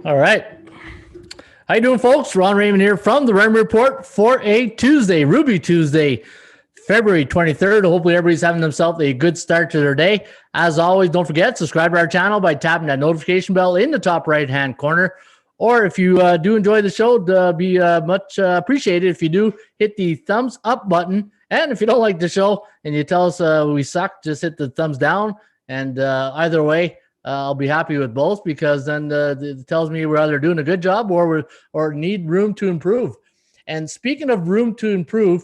All right. How you doing, folks? Ron Raymond here from the Raymond Report for a Tuesday, Ruby Tuesday, February 23rd. Hopefully everybody's having themselves a good start to their day. As always, don't forget, subscribe to our channel by tapping that notification bell in the top right-hand corner. Or if you do enjoy the show, be much appreciated if you do hit the thumbs up button. And if you don't like the show and you tell us we suck, just hit the thumbs down. And either way, I'll be happy with both, because then it tells me we're either doing a good job or need room to improve. And speaking of room to improve,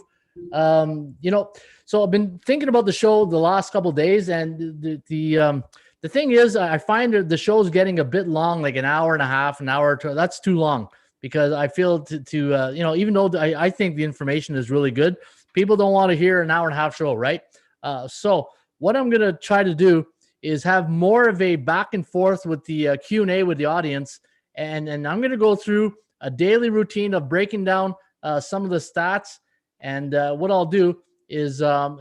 so I've been thinking about the show the last couple of days, and the thing is, I find that the show's getting a bit long, like an hour and a half, an hour. That's too long, because I feel even though I think the information is really good, people don't want to hear an hour and a half show, right? So what I'm going to try to do is have more of a back and forth with the Q&A with the audience. And I'm going to go through a daily routine of breaking down some of the stats. And what I'll do is I'll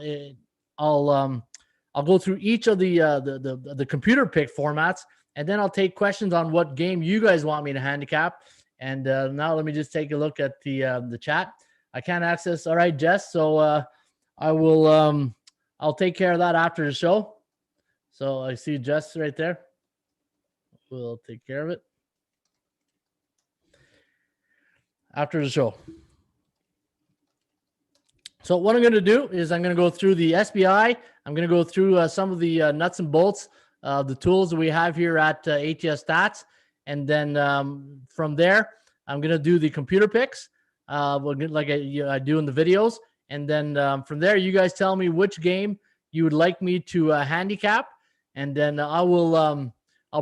go through each of the computer pick formats, and then I'll take questions on what game you guys want me to handicap. And now let me just take a look at the chat. I can't access. All right, Jess. So I'll take care of that after the show. So I see Jess right there. We'll take care of it after the show. So what I'm going to do is I'm going to go through the SBI. I'm going to go through some of the nuts and bolts, the tools that we have here at ATS Stats. And then from there, I'm going to do the computer picks like I do in the videos. And then from there, you guys tell me which game you would like me to handicap. And then I'll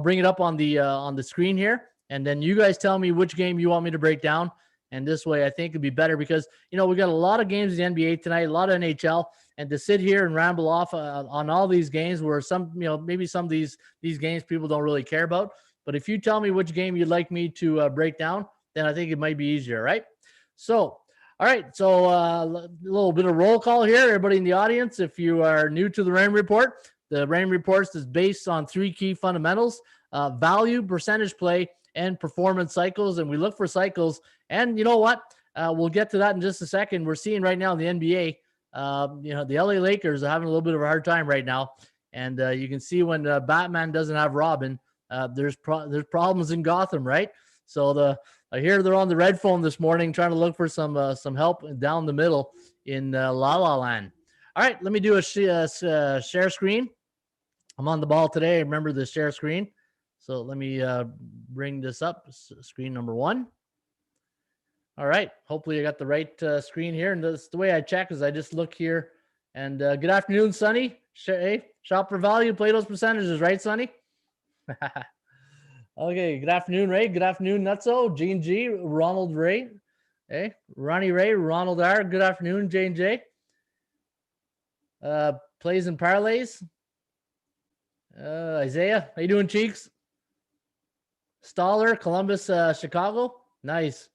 bring it up on the screen here. And then you guys tell me which game you want me to break down. And this way, I think it'd be better, because, we got a lot of games in the NBA tonight, a lot of NHL, and to sit here and ramble off on all these games where some, maybe some of these games people don't really care about. But if you tell me which game you'd like me to break down, then I think it might be easier, right? So, all right. So a little bit of roll call here. Everybody in the audience, if you are new to the Raymond Report, the Raymond Report is based on three key fundamentals: value, percentage play, and performance cycles. And we look for cycles. And you know what? We'll get to that in just a second. We're seeing right now in the NBA, the LA Lakers are having a little bit of a hard time right now. And you can see when Batman doesn't have Robin, there's problems in Gotham, right? So I hear they're on the red phone this morning trying to look for some help down the middle in La La Land. All right, let me do a share screen. I'm on the ball today. Remember the share screen. So let me bring this up. Screen number 1. All right. Hopefully I got the right screen here. And that's the way I check, is I just look here. And good afternoon, Sonny. Hey, shop for value. Play those percentages, right, Sonny? Okay. Good afternoon, Ray. Good afternoon, Nutso. Gene G. Ronald Ray. Hey, Ronnie Ray. Ronald R. Good afternoon, Jane J. Plays and parlays. Isaiah, how you doing, Cheeks? Stoller, Columbus, Chicago. Nice.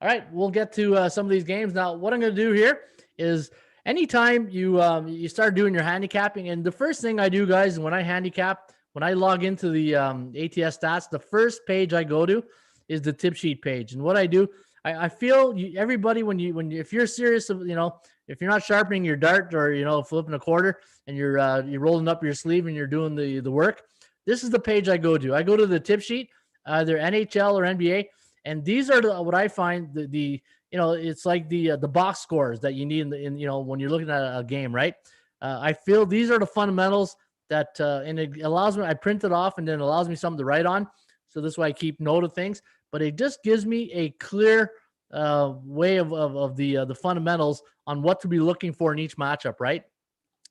All right, we'll get to some of these games. Now, what I'm going to do here is anytime you start doing your handicapping, and the first thing I do, guys, when I handicap, when I log into the ATS Stats, the first page I go to is the tip sheet page. And what I do, I feel everybody, if you're serious, if you're not sharpening your dart or flipping a quarter and you're rolling up your sleeve and you're doing the work, this is the page I go to. I go to the tip sheet, either NHL or NBA, and these are what I find it's like the box scores that you need when you're looking at a game, right? I feel these are the fundamentals that and it allows me. I print it off and then it allows me something to write on. So this way I keep note of things. But it just gives me a clear way of the fundamentals on what to be looking for in each matchup, right?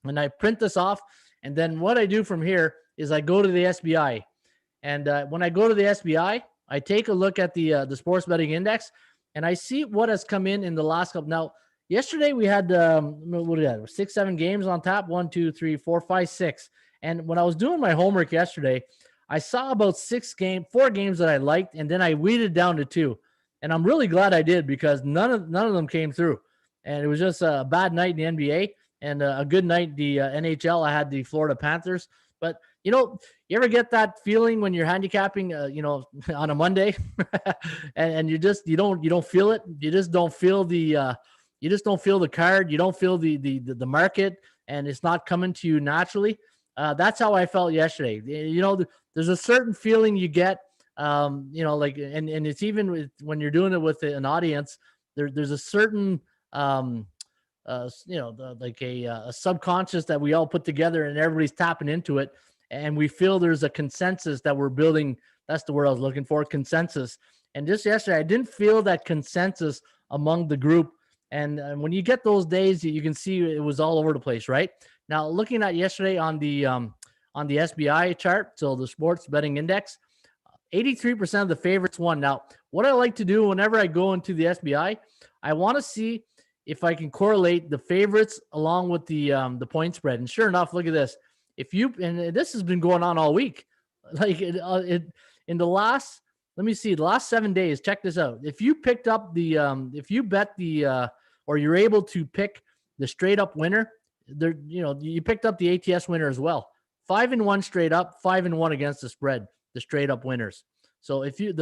And I print this off, and then what I do from here is I go to the SBI, and when I go to the SBI, I take a look at the sports betting index, and I see what has come in the last couple. Now, yesterday we had 6-7 games on tap. 1, 2, 3, 4, 5, 6. And when I was doing my homework yesterday, I saw about 4 games that I liked, and then I weeded down to 2. And I'm really glad I did, because none of them came through. And it was just a bad night in the NBA and a good night in the NHL. I had the Florida Panthers. But you ever get that feeling when you're handicapping, on a Monday, and you don't feel it. You just don't feel the card. You don't feel the market, and it's not coming to you naturally. That's how I felt yesterday. There's a certain feeling you get, and it's even when you're doing it with an audience, there's a certain, a subconscious that we all put together, and everybody's tapping into it, and we feel there's a consensus that we're building. That's the word I was looking for, consensus. And just yesterday, I didn't feel that consensus among the group. And when you get those days, you can see it was all over the place, right? Now, looking at yesterday on the SBI chart, so the sports betting index, 83% of the favorites won. Now, what I like to do whenever I go into the SBI, I want to see if I can correlate the favorites along with the point spread. And sure enough, look at this. And this has been going on all week, like in the last, let me see, the last 7 days. Check this out. If you picked up if you bet or you're able to pick the straight up winner, you picked up the ATS winner as well. 5-1 straight up, 5-1 against the spread, the straight up winners. So if you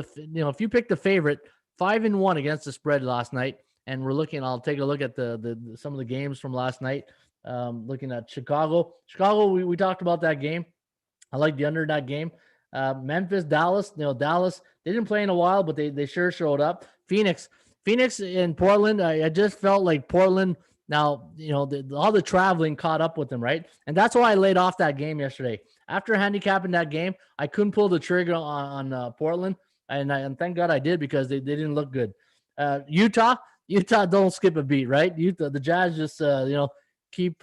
pick the favorite, 5-1 against the spread last night, and I'll take a look at the some of the games from last night. Looking at Chicago, we talked about that game. I like the under in that game. Memphis, Dallas, Dallas, they didn't play in a while, but they sure showed up. Phoenix and Portland. I just felt like Portland. Now, all the traveling caught up with them, right? And that's why I laid off that game yesterday. After handicapping that game, I couldn't pull the trigger on Portland, and thank God I did, because they didn't look good. Utah don't skip a beat, right? The Jazz just keep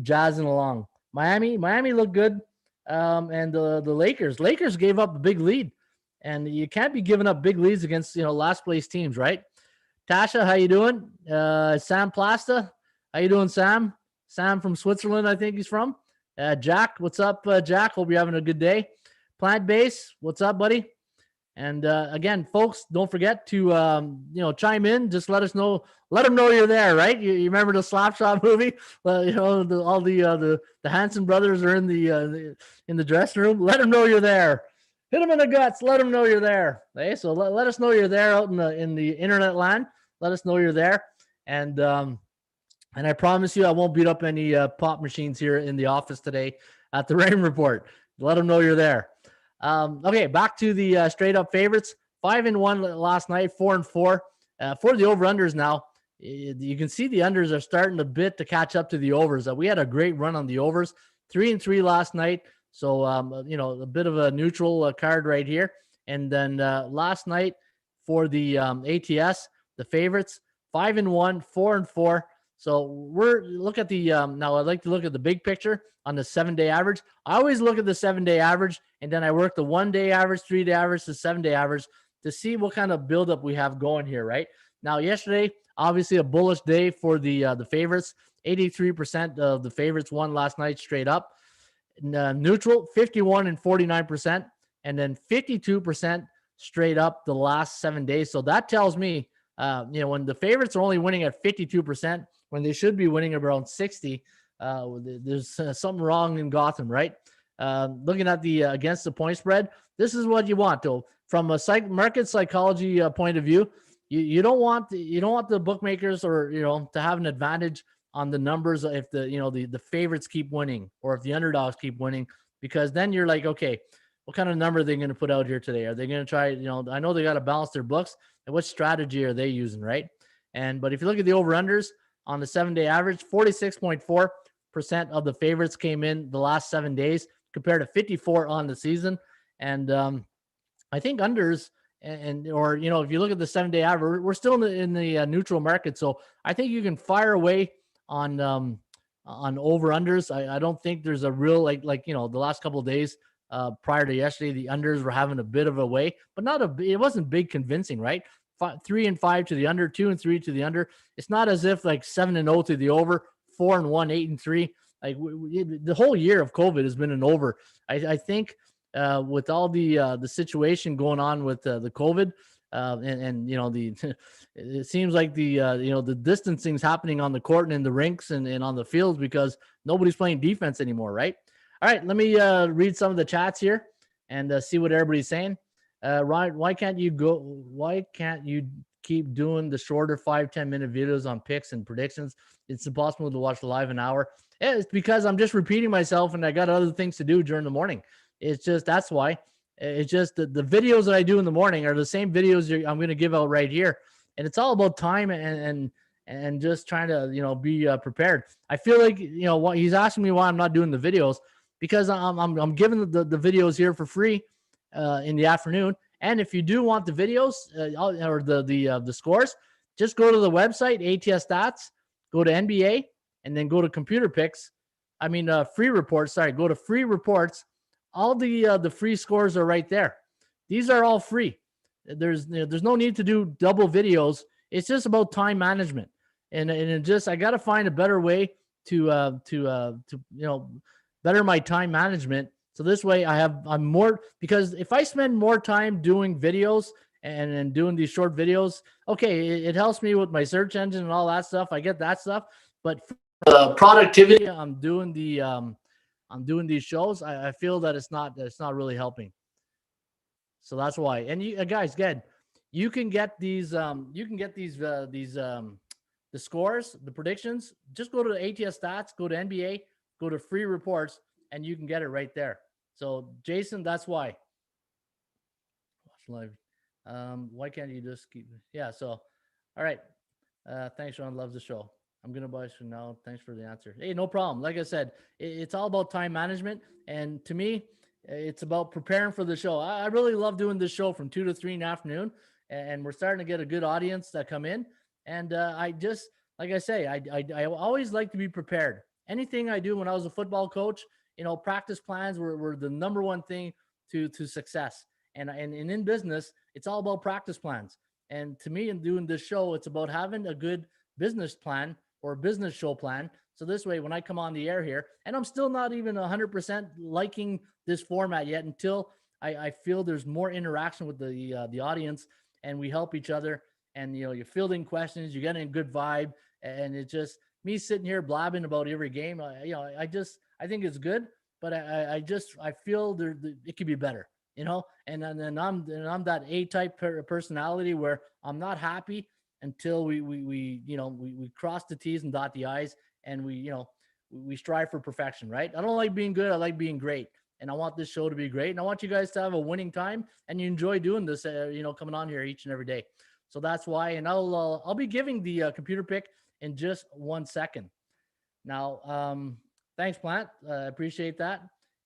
jazzing along. Miami looked good, and the Lakers gave up a big lead, and you can't be giving up big leads against last place teams, right? Tasha, how you doing? Sam Plasta, how you doing, Sam? Sam from Switzerland, I think he's from. Jack, what's up, Jack? Hope you're having a good day. Plant Base, what's up, buddy? And again, folks, don't forget to chime in. Just let us know. Let them know you're there, right? You remember the Slapshot movie? All the Hanson brothers are in the dressing room. Let them know you're there. Hit them in the guts. Let them know you're there. Okay, so let us know you're there out in the internet land. Let us know you're there, and I promise you, I won't beat up any pop machines here in the office today at the Raymond Report. Let them know you're there. Okay, back to the straight up favorites. 5-1 last night, 4-4 for the over-unders. Now you can see the unders are starting a bit to catch up to the overs. We had a great run on the overs, 3-3 last night. So a bit of a neutral card right here. And then last night for the ATS, the favorites, 5-1, 4-4. So look at the now I'd like to look at the big picture on the 7-day average. I always look at the 7-day average, and then I work the 1-day average, 3-day average, the 7-day average to see what kind of buildup we have going here, right? Now, yesterday, obviously a bullish day for the favorites. 83% of the favorites won last night straight up. Neutral, 51 and 49%, and then 52% straight up the last 7 days. So that tells me, when the favorites are only winning at 52%, when they should be winning around 60, there's something wrong in Gotham, right? Looking at the against the point spread, this is what you want, though. From a market psychology point of view, you don't want the bookmakers or to have an advantage on the numbers if the favorites keep winning or if the underdogs keep winning, because then you're like, okay, what kind of number are they going to put out here today? Are they going to try, I know they got to balance their books, and what strategy are they using, right? But if you look at the over-unders on the 7-day average, 46.4% of the favorites came in the last 7 days compared to 54 on the season. And I think unders if you look at the 7-day average, we're still in the neutral market. So I think you can fire away on over-unders. I don't think there's a real, like the last couple of days prior to yesterday, the unders were having a bit of a way, but it wasn't big convincing, right? 3 and 5 to the under, 2 and 3 to the under. It's not as if like 7-0 to the over, 4-1, 8 and 3. Like the whole year of COVID has been an over. I think with all the situation going on with the COVID, it seems like the distancing's happening on the court and in the rinks and on the fields because nobody's playing defense anymore, right? All right, let me read some of the chats here and see what everybody's saying. Ryan, why can't you keep doing the shorter 5-10 minute videos on picks and predictions? It's impossible to watch live an hour. Yeah, it's because I'm just repeating myself and I got other things to do during the morning. It's just, that's why. It's just the videos that I do in the morning are the same videos I'm going to give out right here. And it's all about time and just trying to, be prepared. I feel like, what he's asking me why I'm not doing the videos, because I'm giving the videos here for free in the afternoon. And if you do want the videos or the scores, just go to the website, ATS Stats, go to NBA, and then go to Computer Picks. Free reports. Sorry, go to free reports. All the free scores are right there. These are all free. There's no need to do double videos. It's just about time management, and it just, I got to find a better way to better my time management. So this way I'm more, because if I spend more time doing videos and doing these short videos, okay, it helps me with my search engine and all that stuff. I get that stuff, but for productivity, I'm doing these shows. I feel that it's not really helping. So that's why. And you guys, again, you can get these the scores, the predictions. Just go to the ATS Stats, go to NBA, go to free reports, and you can get it right there. So Jason, that's why. Watch live. Why can't you just keep? Yeah. So, all right. Thanks, Sean. Love the show. I'm gonna buy some now. Thanks for the answer. Hey, no problem. Like I said, it's all about time management, and to me, it's about preparing for the show. I really love doing this show from 2 to 3 in the afternoon, and we're starting to get a good audience that come in. And I just, like I say, I always like to be prepared. Anything I do when I was a football coach, practice plans were the number one thing to success. And in business, it's all about practice plans. And to me, in doing this show, it's about having a good business plan or business show plan. So this way, when I come on the air here, and I'm still not even 100% liking this format yet, until I feel there's more interaction with the audience, and we help each other. And you're fielding questions, you're getting a good vibe, and it's just me sitting here blabbing about every game. I think it's good, but I feel it could be better. And then I'm that A-type personality where I'm not happy until we cross the T's and dot the I's, and we strive for perfection, right? I don't like being good. I like being great. And I want this show to be great. And I want you guys to have a winning time, and you enjoy doing this, coming on here each and every day. So that's why. And I'll be giving the computer pick in just 1 second. Now, thanks, Plant. Appreciate that.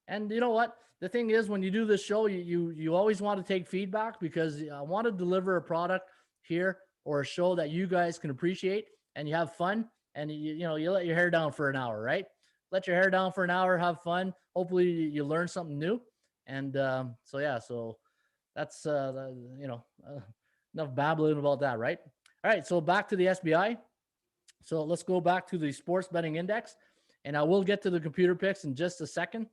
And you know what? The thing is, when you do this show, you always want to take feedback, because I want to deliver a product here or a show that you guys can appreciate and you have fun, and you let your hair down for an hour, right? Let your hair down for an hour, have fun. Hopefully you learn something new. And so that's enough babbling about that, right? All right, so back to the SBI. So let's go back to the sports betting index, and I will get to the computer picks in just a second.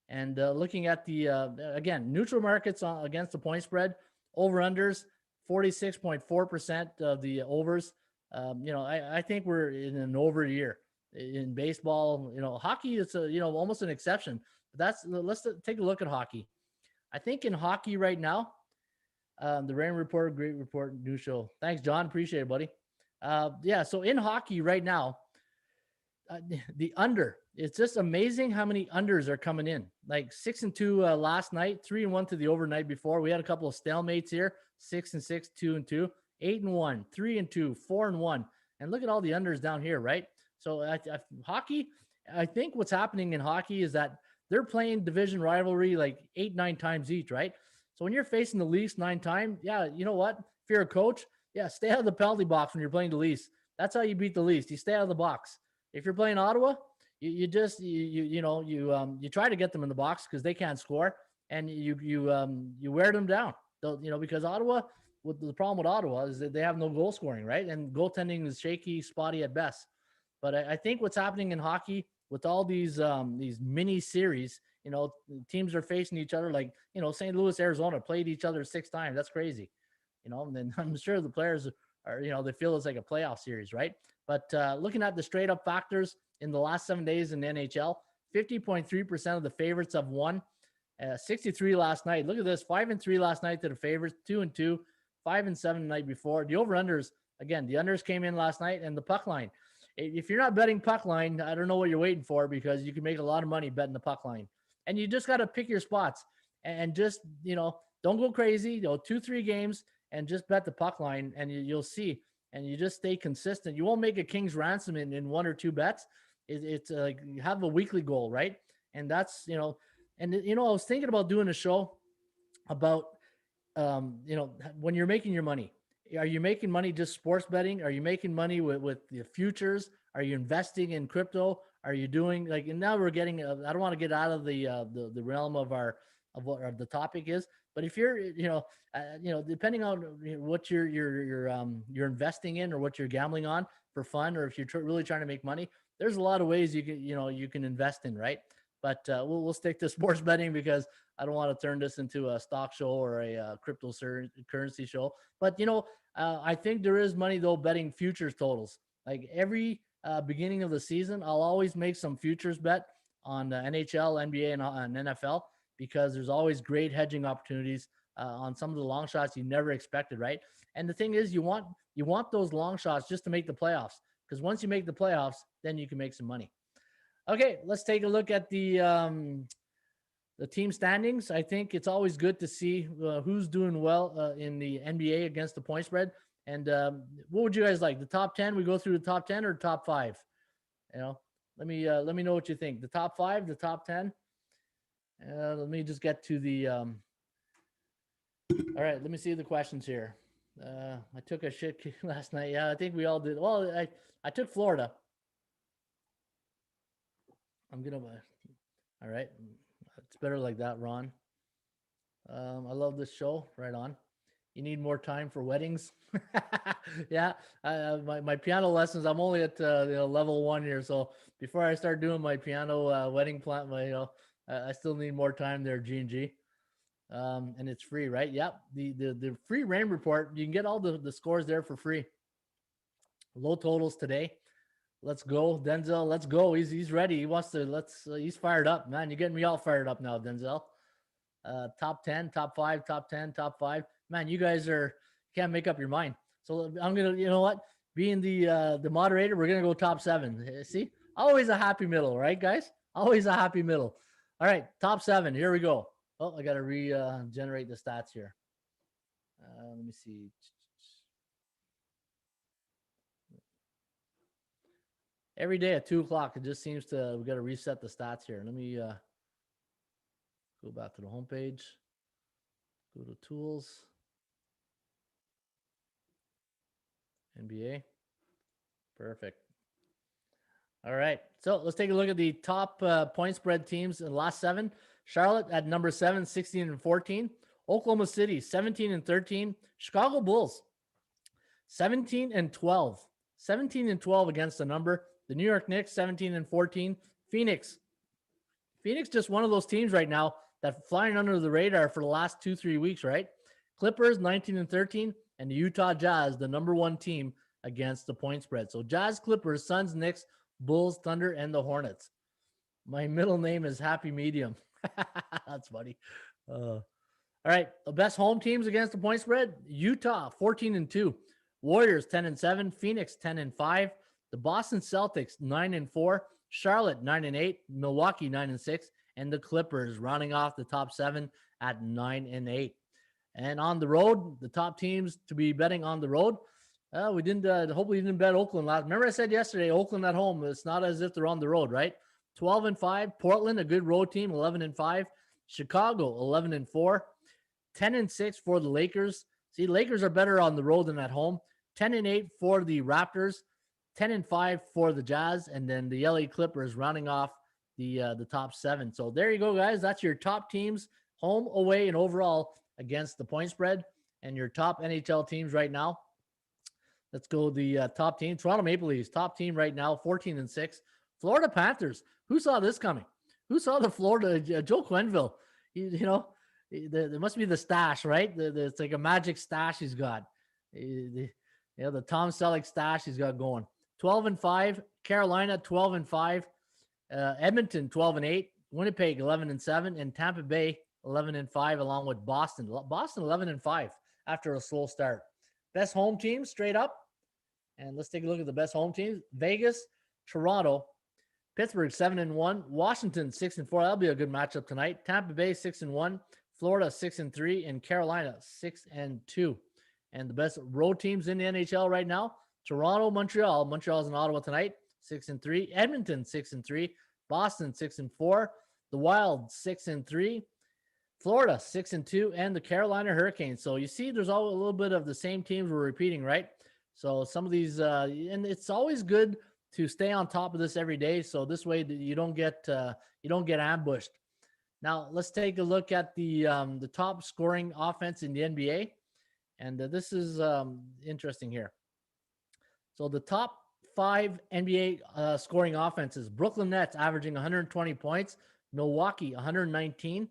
And looking at the, again, neutral markets against the point spread, over-unders, 46.4% of the overs. I think we're in an over year in baseball. Hockey is almost an exception. But let's take a look at hockey. I think in hockey right now, the Raymond report, great report, new show. Thanks, John. Appreciate it, buddy. So in hockey right now, the under, it's just amazing how many unders are coming in. Like 6-2 last night, 3-1 to the overnight before. We had a couple of stalemates here, 6-6, 2-2, 8-1, 3-2, 4-1. And look at all the unders down here, right? So hockey, I think what's happening in hockey is that they're playing division rivalry like 8-9 times each, right? So when you're facing the Leafs 9 times, yeah, you know what? If you're a coach, yeah, stay out of the penalty box when you're playing the Leafs. That's how you beat the Leafs. You stay out of the box. If you're playing Ottawa, you try to get them in the box because they can't score, and you wear them down. Because Ottawa, the problem with Ottawa is that they have no goal scoring, right? And goaltending is shaky, spotty at best. But I think what's happening in hockey with all these mini series, teams are facing each other, like, St. Louis, Arizona played each other 6 times. That's crazy. And then I'm sure the players are, they feel it's like a playoff series, right? But looking at the straight up factors in the last 7 days in the NHL, 50.3% of the favorites have won. 63 last night. Look at this, 5-3 last night to the favorites, 2-2, 5-7 the night before. The over-unders, again, the unders came in last night, and the puck line. If you're not betting puck line, I don't know what you're waiting for, because you can make a lot of money betting the puck line. And you just got to pick your spots and just, don't go crazy. 2-3 games and just bet the puck line, and you'll see. And you just stay consistent. You won't make a king's ransom in 1 or 2 bets. It's like you have a weekly goal, right? And that's, and I was thinking about doing a show about, when you're making your money. Are you making money just sports betting? Are you making money with the futures? Are you investing in crypto? Are you doing and now we're getting, I don't want to get out of the realm of what the topic is, but if you're, depending on what you're investing in or what you're gambling on for fun, or if you're really trying to make money, there's a lot of ways you can invest in, right? But we'll stick to sports betting, because I don't want to turn this into a stock show or a cryptocurrency show. But, I think there is money, though, betting futures totals. Like every beginning of the season, I'll always make some futures bet on the NHL, NBA, and NFL, because there's always great hedging opportunities on some of the long shots you never expected, right? And the thing is, you want those long shots just to make the playoffs, because once you make the playoffs, then you can make some money. Okay, let's take a look at the team standings. I think it's always good to see who's doing well in the NBA against the point spread. And what would you guys like? The top 10? We go through the top 10 or top 5? Let me know what you think. The top 5, the top 10. Let me just get to the. All right, let me see the questions here. I took a shit kick last night. Yeah, I think we all did. Well, I took Florida. All right. It's better like that, Ron. I love this show. Right on. You need more time for weddings. Yeah. My piano lessons, I'm only at level 1 here. So before I start doing my piano wedding plan, I still need more time there, G&G. And it's free, right? Yep. The free rain report, you can get all the scores there for free. Low totals today. Let's go, Denzel. Let's go. He's ready. He wants to. He's fired up, man. You're getting me all fired up now, Denzel. Top 10, top 5, top 10, top 5. Man, you guys can't make up your mind. So I'm gonna, you know what? Being the moderator, we're gonna go top 7. See, always a happy middle, right, guys? Always a happy middle. All right, top 7. Here we go. Oh, I gotta regenerate the stats here. Let me see. Every day at 2:00, it just seems we got to reset the stats here. Let me go back to the homepage. Go to tools. NBA. Perfect. All right. So let's take a look at the top point spread teams in the last 7. Charlotte at number 7, 16-14. Oklahoma City, 17-13. Chicago Bulls, 17-12. 17-12 against the number. The New York Knicks, 17-14. Phoenix just one of those teams right now that flying under the radar for the last 2-3 weeks, right? Clippers, 19-13. And the Utah Jazz, the number 1 team against the point spread. So Jazz, Clippers, Suns, Knicks, Bulls, Thunder, and the Hornets. My middle name is Happy Medium. That's funny. All right. The best home teams against the point spread. Utah, 14-2. Warriors, 10-7. Phoenix, 10-5. The Boston Celtics, 9-4. Charlotte, 9-8. Milwaukee, 9-6. And the Clippers rounding off the top 7 at 9-8. And on the road, the top teams to be betting on the road. We didn't, hopefully you didn't bet Oakland last. Remember I said yesterday, Oakland at home. It's not as if they're on the road, right? 12-5. Portland, a good road team, 11-5. Chicago, 11-4. 10-6 for the Lakers. See, Lakers are better on the road than at home. 10-8 for the Raptors. 10-5 for the Jazz, and then the LA Clippers rounding off the top 7. So there you go, guys. That's your top teams, home, away, and overall against the point spread, and your top NHL teams right now. Let's go the top team. Toronto Maple Leafs, top team right now, 14-6. Florida Panthers. Who saw this coming? Who saw the Florida Joe Quenneville? There must be the stash, right? It's like a magic stash he's got. The Tom Selleck stash he's got going. 12-5. Carolina, 12-5. Edmonton 12-8, Winnipeg 11-7, and Tampa Bay 11-5, along with Boston. Boston 11-5 after a slow start. Best home teams straight up. And let's take a look at the best home teams. Vegas, Toronto, Pittsburgh 7-1, Washington 6-4. That'll be a good matchup tonight. Tampa Bay 6-1, Florida 6-3, and Carolina 6-2. And the best road teams in the NHL right now: Toronto, Montreal. Montreal's in Ottawa tonight, 6-3. Edmonton 6-3, Boston 6-4, the Wild 6-3, Florida 6-2, and the Carolina Hurricanes. So you see, there's all a little bit of the same teams we're repeating, right? So some of these, and it's always good to stay on top of this every day, so this way you don't get ambushed. Now let's take a look at the top scoring offense in the NBA, and this is interesting here. So the top 5 NBA scoring offenses: Brooklyn Nets averaging 120 points, Milwaukee 119,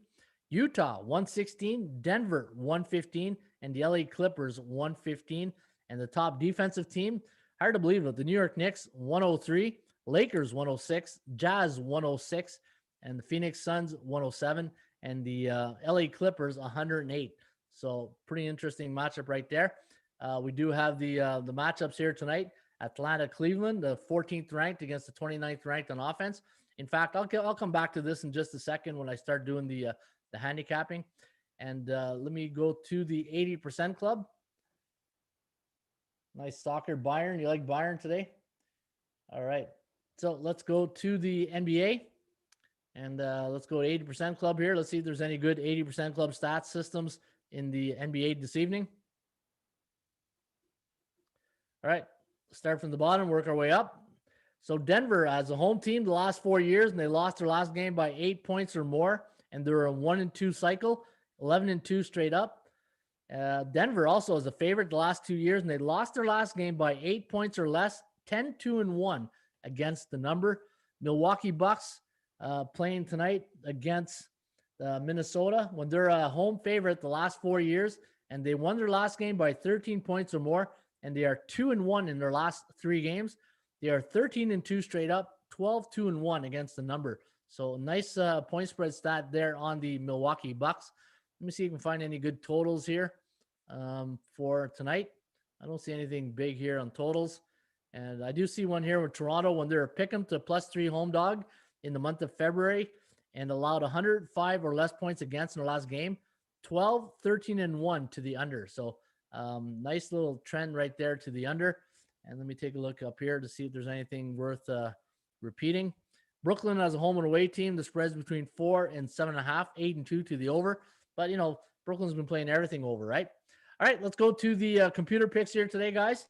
Utah 116, Denver 115, and the LA Clippers 115. And the top defensive team, hard to believe it, the New York Knicks 103, Lakers 106, Jazz 106, and the Phoenix Suns 107, and the LA Clippers 108. So pretty interesting matchup right there. We do have the matchups here tonight. Atlanta, Cleveland, the 14th ranked against the 29th ranked on offense. In fact, I'll come back to this in just a second when I start doing the handicapping. And let me go to the 80% club. Nice soccer, Bayern. You like Bayern today? All right. So let's go to the NBA. And let's go to 80% club here. Let's see if there's any good 80% club stats systems in the NBA this evening. All right. Start from the bottom, work our way up. So Denver, as a home team, the last 4 years, and they lost their last game by 8 points or more, and they're a 1-2 cycle, 11-2 straight up. Denver also is a favorite the last 2 years, and they lost their last game by 8 points or less, 10-2-1 against the number. Milwaukee Bucks playing tonight against Minnesota, when they're a home favorite the last 4 years, and they won their last game by 13 points or more, and they are 2-1 in their last 3 games. They are 13-2 straight up, 12-2-1 against the number. So nice point spread stat there on the Milwaukee Bucks. Let me see if I can find any good totals here for tonight. I don't see anything big here on totals. And I do see one here with Toronto when they're picking to +3 home dog in the month of February and allowed 105 or less points against in the last game. 12, 13-1 to the under. So nice little trend right there to the under. And let me take a look up here to see if there's anything worth repeating. Brooklyn as a home and away team, the spread's between 4 and 7.5, 8-2 to the over. But, you know, Brooklyn's been playing everything over, right? All right, let's go to the computer picks here today, guys.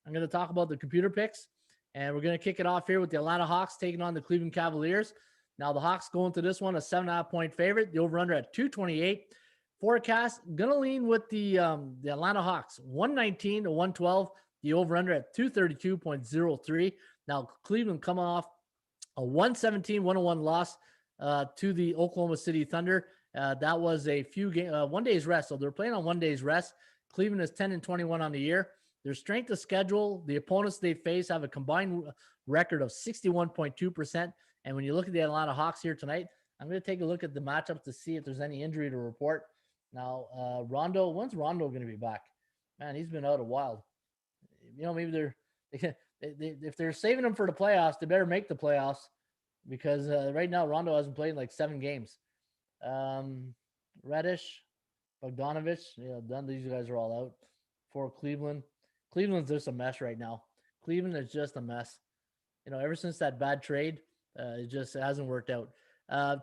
I'm going to talk about the computer picks, and we're going to kick it off here with the Atlanta Hawks taking on the Cleveland Cavaliers. Now, the Hawks go into this one a 7.5-point favorite. The over-under at 228. Forecast, going to lean with the Atlanta Hawks, 119-112. The over-under at 232.03. Now, Cleveland coming off a 117-101 loss to the Oklahoma City Thunder. That was a 1 day's rest. So they're playing on 1 day's rest. Cleveland is 10-21 on the year. Their strength of schedule, the opponents they face have a combined record of 61.2%. And when you look at the Atlanta Hawks here tonight, I'm going to take a look at the matchups to see if there's any injury to report. Now, Rondo, when's Rondo going to be back? Man, he's been out a while. You know, maybe if they're saving him for the playoffs, they better make the playoffs, because right now Rondo hasn't played in like 7 games. Reddish, Bogdanovich, these guys are all out for Cleveland. Cleveland's just a mess right now. Cleveland is just a mess. You know, ever since that bad trade, it just hasn't worked out.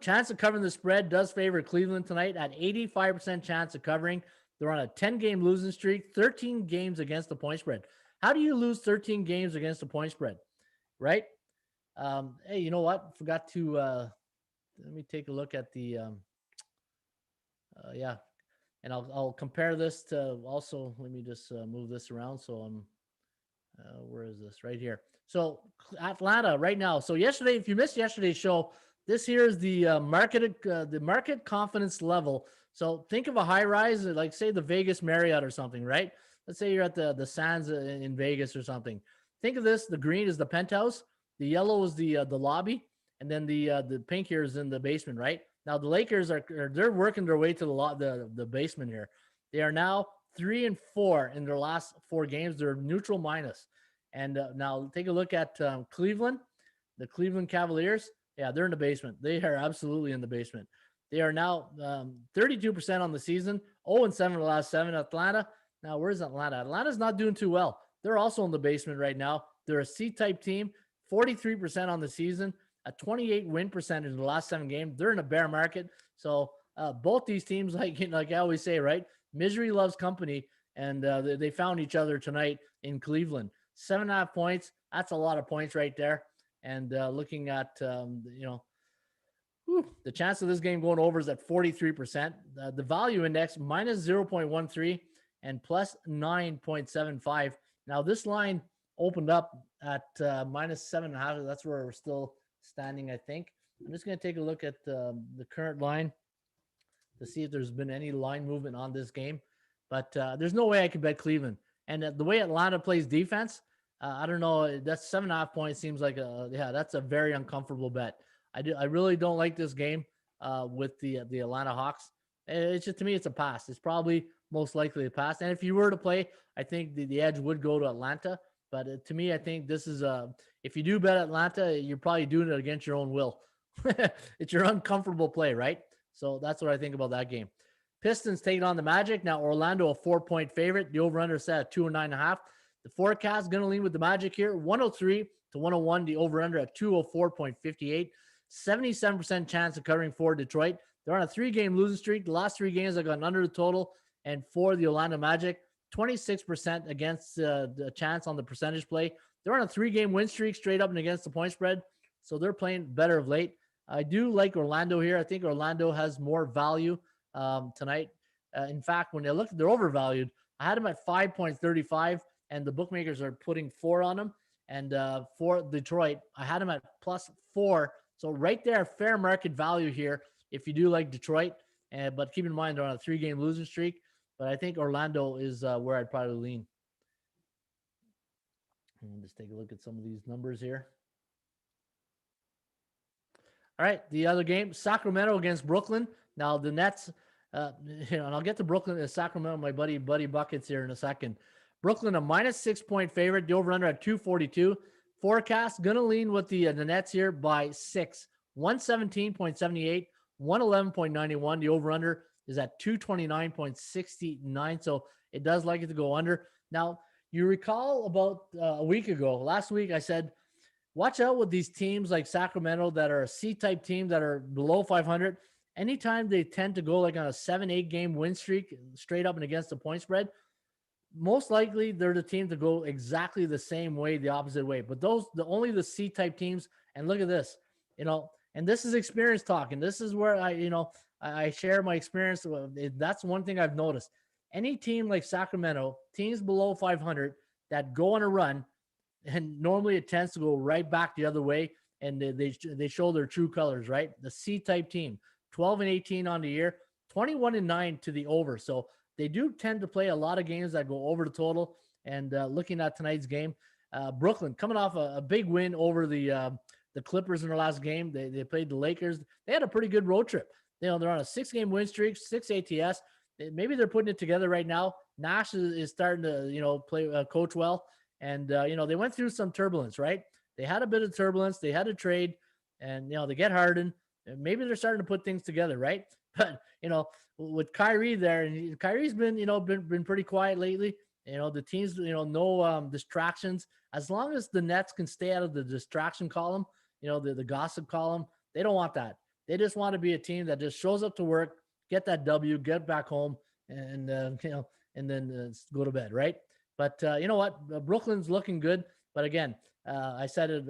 Chance of covering the spread does favor Cleveland tonight at 85% chance of covering. They're on a 10-game losing streak, 13 games against the point spread. How do you lose 13 games against the point spread, right? Hey, you know what? Forgot to let me take a look at the and I'll compare this to also. Let me just move this around. So I'm where is this? Right here. So Atlanta right now. So yesterday, if you missed yesterday's show, this here is the market confidence level. So think of a high rise, like say the Vegas Marriott or something, right? Let's say you're at the Sands in Vegas or something. Think of this: the green is the penthouse, the yellow is the lobby, and then the pink here is in the basement, right? Now the Lakers they're working their way to the basement here. They are now 3-4 in their last 4 games. They're neutral minus. And now take a look at Cleveland, the Cleveland Cavaliers. Yeah, they're in the basement. They are absolutely in the basement. They are now 32% on the season, 0-7 the last 7. Atlanta. Now, where's Atlanta? Atlanta's not doing too well. They're also in the basement right now. They're a C-type team, 43% on the season, a 28 win percentage in the last 7 games. They're in a bear market. So both these teams, like I always say, right? Misery loves company, and they found each other tonight in Cleveland. 7.5 points. That's a lot of points right there. And looking at, the chance of this game going over is at 43%. The value index minus 0.13 and plus 9.75. Now this line opened up at minus 7.5. That's where we're still standing, I think. I'm just going to take a look at the current line to see if there's been any line movement on this game. But there's no way I could bet Cleveland. And the way Atlanta plays defense, I don't know. That's 7.5 points seems like that's a very uncomfortable bet. I really don't like this game with the Atlanta Hawks. It's just, to me, it's a pass. It's probably most likely a pass. And if you were to play, I think the edge would go to Atlanta. But to me, I think this is if you do bet Atlanta, you're probably doing it against your own will. It's your uncomfortable play, right? So that's what I think about that game. Pistons taking on the Magic. Now Orlando a 4-point favorite. The over/under set at 209.5. The forecast going to lean with the Magic here, 103 to 101. The over/under at 204.58. 77% chance of covering for Detroit. They're on a 3-game losing streak. The last 3 games have gone under the total. And for the Orlando Magic, 26% against the chance on the percentage play. They're on a 3-game win streak straight up and against the point spread. So they're playing better of late. I do like Orlando here. I think Orlando has more value tonight. In fact, when they look, they're overvalued. I had them at 5.35, and the bookmakers are putting 4 on them. And for Detroit, I had them at plus 4. So right there, fair market value here if you do like Detroit. But keep in mind, they're on a 3-game losing streak. But I think Orlando is where I'd probably lean. And just take a look at some of these numbers here. All right, the other game, Sacramento against Brooklyn. Now the Nets, and I'll get to Brooklyn and Sacramento, my buddy Buckets here in a second. Brooklyn a minus 6-point favorite. The over/under at 242. Forecast gonna lean with the Nets here by 6. 117.78, 111.91. The over/under is at 229.69. So it does like it to go under. Now you recall about a week ago, last week, I said, watch out with these teams like Sacramento that are a C-type team that are below 500. Anytime they tend to go like on a 7-8 game win streak straight up and against the point spread, most likely they're the team to go exactly the same way, the opposite way. But only the C-type teams. And look at this, and this is experience talking. This is where I share my experience. That's one thing I've noticed. Any team like Sacramento, teams below 500 that go on a run, and normally it tends to go right back the other way, and they show their true colors, right? The C-type team, 12-18 on the year, 21-9 to the over. So they do tend to play a lot of games that go over the total. And looking at tonight's game, Brooklyn coming off a big win over the Clippers in their last game. They played the Lakers. They had a pretty good road trip. They're on a 6-game win streak, 6 ATS. Maybe they're putting it together right now. Nash is starting to play coach well. And, they went through some turbulence, right? They had a bit of turbulence. They had a trade, and, they get Harden. And maybe they're starting to put things together, right? But, with Kyrie there, and Kyrie's been, been pretty quiet lately. The teams, no distractions. As long as the Nets can stay out of the distraction column, the gossip column, they don't want that. They just want to be a team that just shows up to work, get that W, get back home, and and then go to bed, right? But you know what? Brooklyn's looking good. But again, I said it,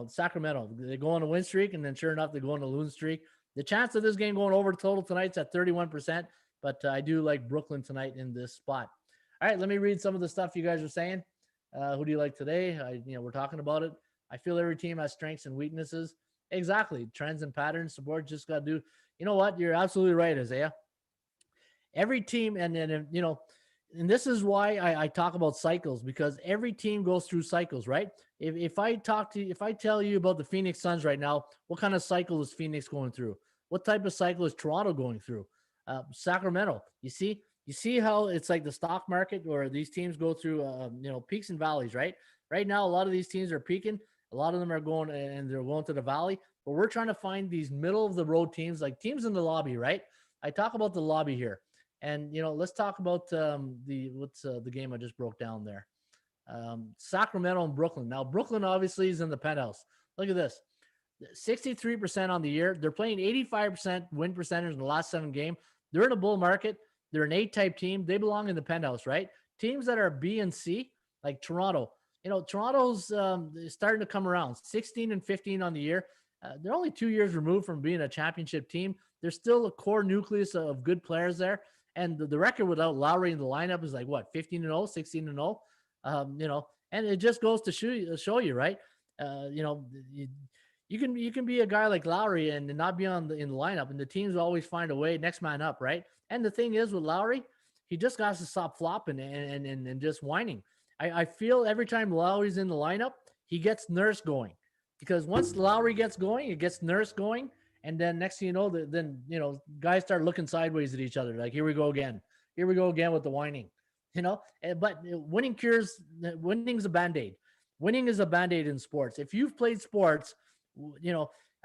Sacramento, they go on a win streak, and then sure enough, they go on a losing streak. The chance of this game going over total tonight's at 31%, but I do like Brooklyn tonight in this spot. All right, let me read some of the stuff you guys are saying. Who do you like today? We're talking about it. I feel every team has strengths and weaknesses. Exactly. Trends and patterns. Support just got to do. You know what? You're absolutely right, Isaiah. Every team, and and this is why I talk about cycles, because every team goes through cycles, right? If I tell you about the Phoenix Suns right now, what kind of cycle is Phoenix going through? What type of cycle is Toronto going through? Sacramento. You see how it's like the stock market, where these teams go through, peaks and valleys, right? Right now, a lot of these teams are peaking. A lot of them are going, and they're going to the valley. But we're trying to find these middle of the road teams, like teams in the lobby, right? I talk about the lobby here. And let's talk about the game I just broke down there. Sacramento and Brooklyn. Now Brooklyn obviously is in the penthouse. Look at this, 63% on the year. They're playing 85% win percentage in the last 7 games. They're in a bull market. They're an A-type team. They belong in the penthouse, right? Teams that are B and C, like Toronto. Toronto's starting to come around. 16-15 on the year. They're only 2 years removed from being a championship team. There's still a core nucleus of good players there. And the record without Lowry in the lineup is like what, 15-0, 16-0. And it just goes to show you, right? You can be a guy like Lowry and not be in the lineup, and the teams always find a way, next man up, right? And the thing is with Lowry, he just got to stop flopping and just whining. I feel every time Lowry's in the lineup, he gets Nurse going, because once Lowry gets going, it gets Nurse going. And then next thing you know, guys start looking sideways at each other. Like, here we go again. Here we go again with the whining, But winning's a Band-Aid. Winning is a Band-Aid in sports. If you've played sports,